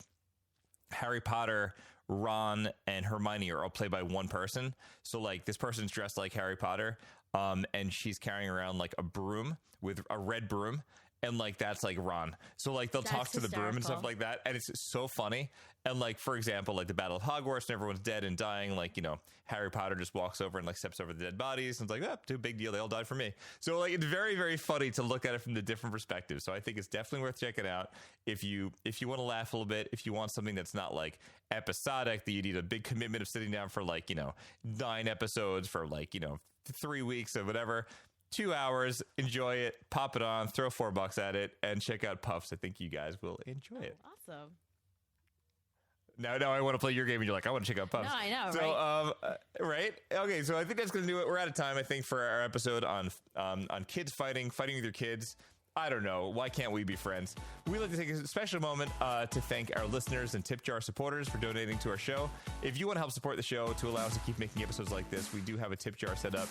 Harry Potter, Ron, and Hermione are all played by one person. So like this person's dressed like Harry Potter, and she's carrying around like a broom with a red broom. And like that's like Ron. So like they'll talk to the broom and stuff like that, and it's so funny. And like, for example, like the Battle of Hogwarts, and everyone's dead and dying. Like, Harry Potter just walks over and like steps over the dead bodies, and it's like, too big deal. They all died for me. So like it's very, very funny to look at it from the different perspectives. So I think it's definitely worth checking out if you want to laugh a little bit. If you want something that's not like episodic, that you need a big commitment of sitting down for like 9 episodes for like 3 weeks or whatever. 2 hours, enjoy it, pop it on, throw $4 at it, and check out Puffs. I think you guys will enjoy it. Awesome. Now I want to play your game, and you're like, I want to check out Puffs. No, I know, right? So, right? Okay, so I think that's going to do it. We're out of time, I think, for our episode on kids fighting with your kids. I don't know. Why can't we be friends? We'd like to take a special moment to thank our listeners and tip jar supporters for donating to our show. If you want to help support the show to allow us to keep making episodes like this, we do have a tip jar set up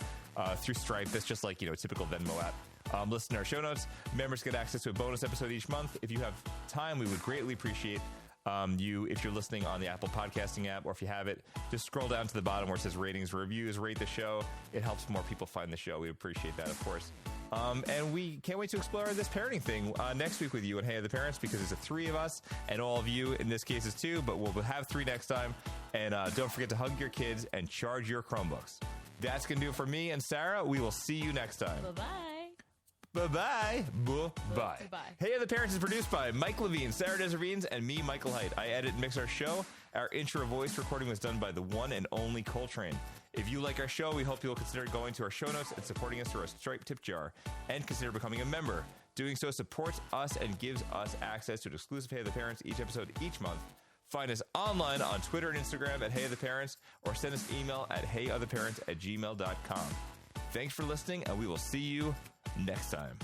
through Stripe. That's just like, a typical Venmo app. Listen to our show notes. Members get access to a bonus episode each month. If you have time, we would greatly appreciate If you're listening on the Apple podcasting app, or if you have it, just scroll down to the bottom where it says ratings, reviews, rate the show. It helps more people find the show. We appreciate that, of course. And we can't wait to explore this parenting thing next week with you and Hey Other Parents, because there's 3 of us, and all of you in this case is 2, but we'll have 3 next time. And don't forget to hug your kids and charge your Chromebooks. That's going to do it for me and Sarah. We will see you next time. Bye-bye. Bye-bye. Bye-bye. Bye. Hey Other Parents is produced by Mike Levine, Sarah Desirines, and me, Michael Haidt. I edit and mix our show. Our intro voice recording was done by the one and only Coltrane. If you like our show, we hope you'll consider going to our show notes and supporting us through our Stripe tip jar, and consider becoming a member. Doing so supports us and gives us access to an exclusive Hey Other Parents each episode each month. Find us online on Twitter and Instagram at Hey Other Parents, or send us email at heyotherparents@gmail.com. Thanks for listening, and we will see you next time.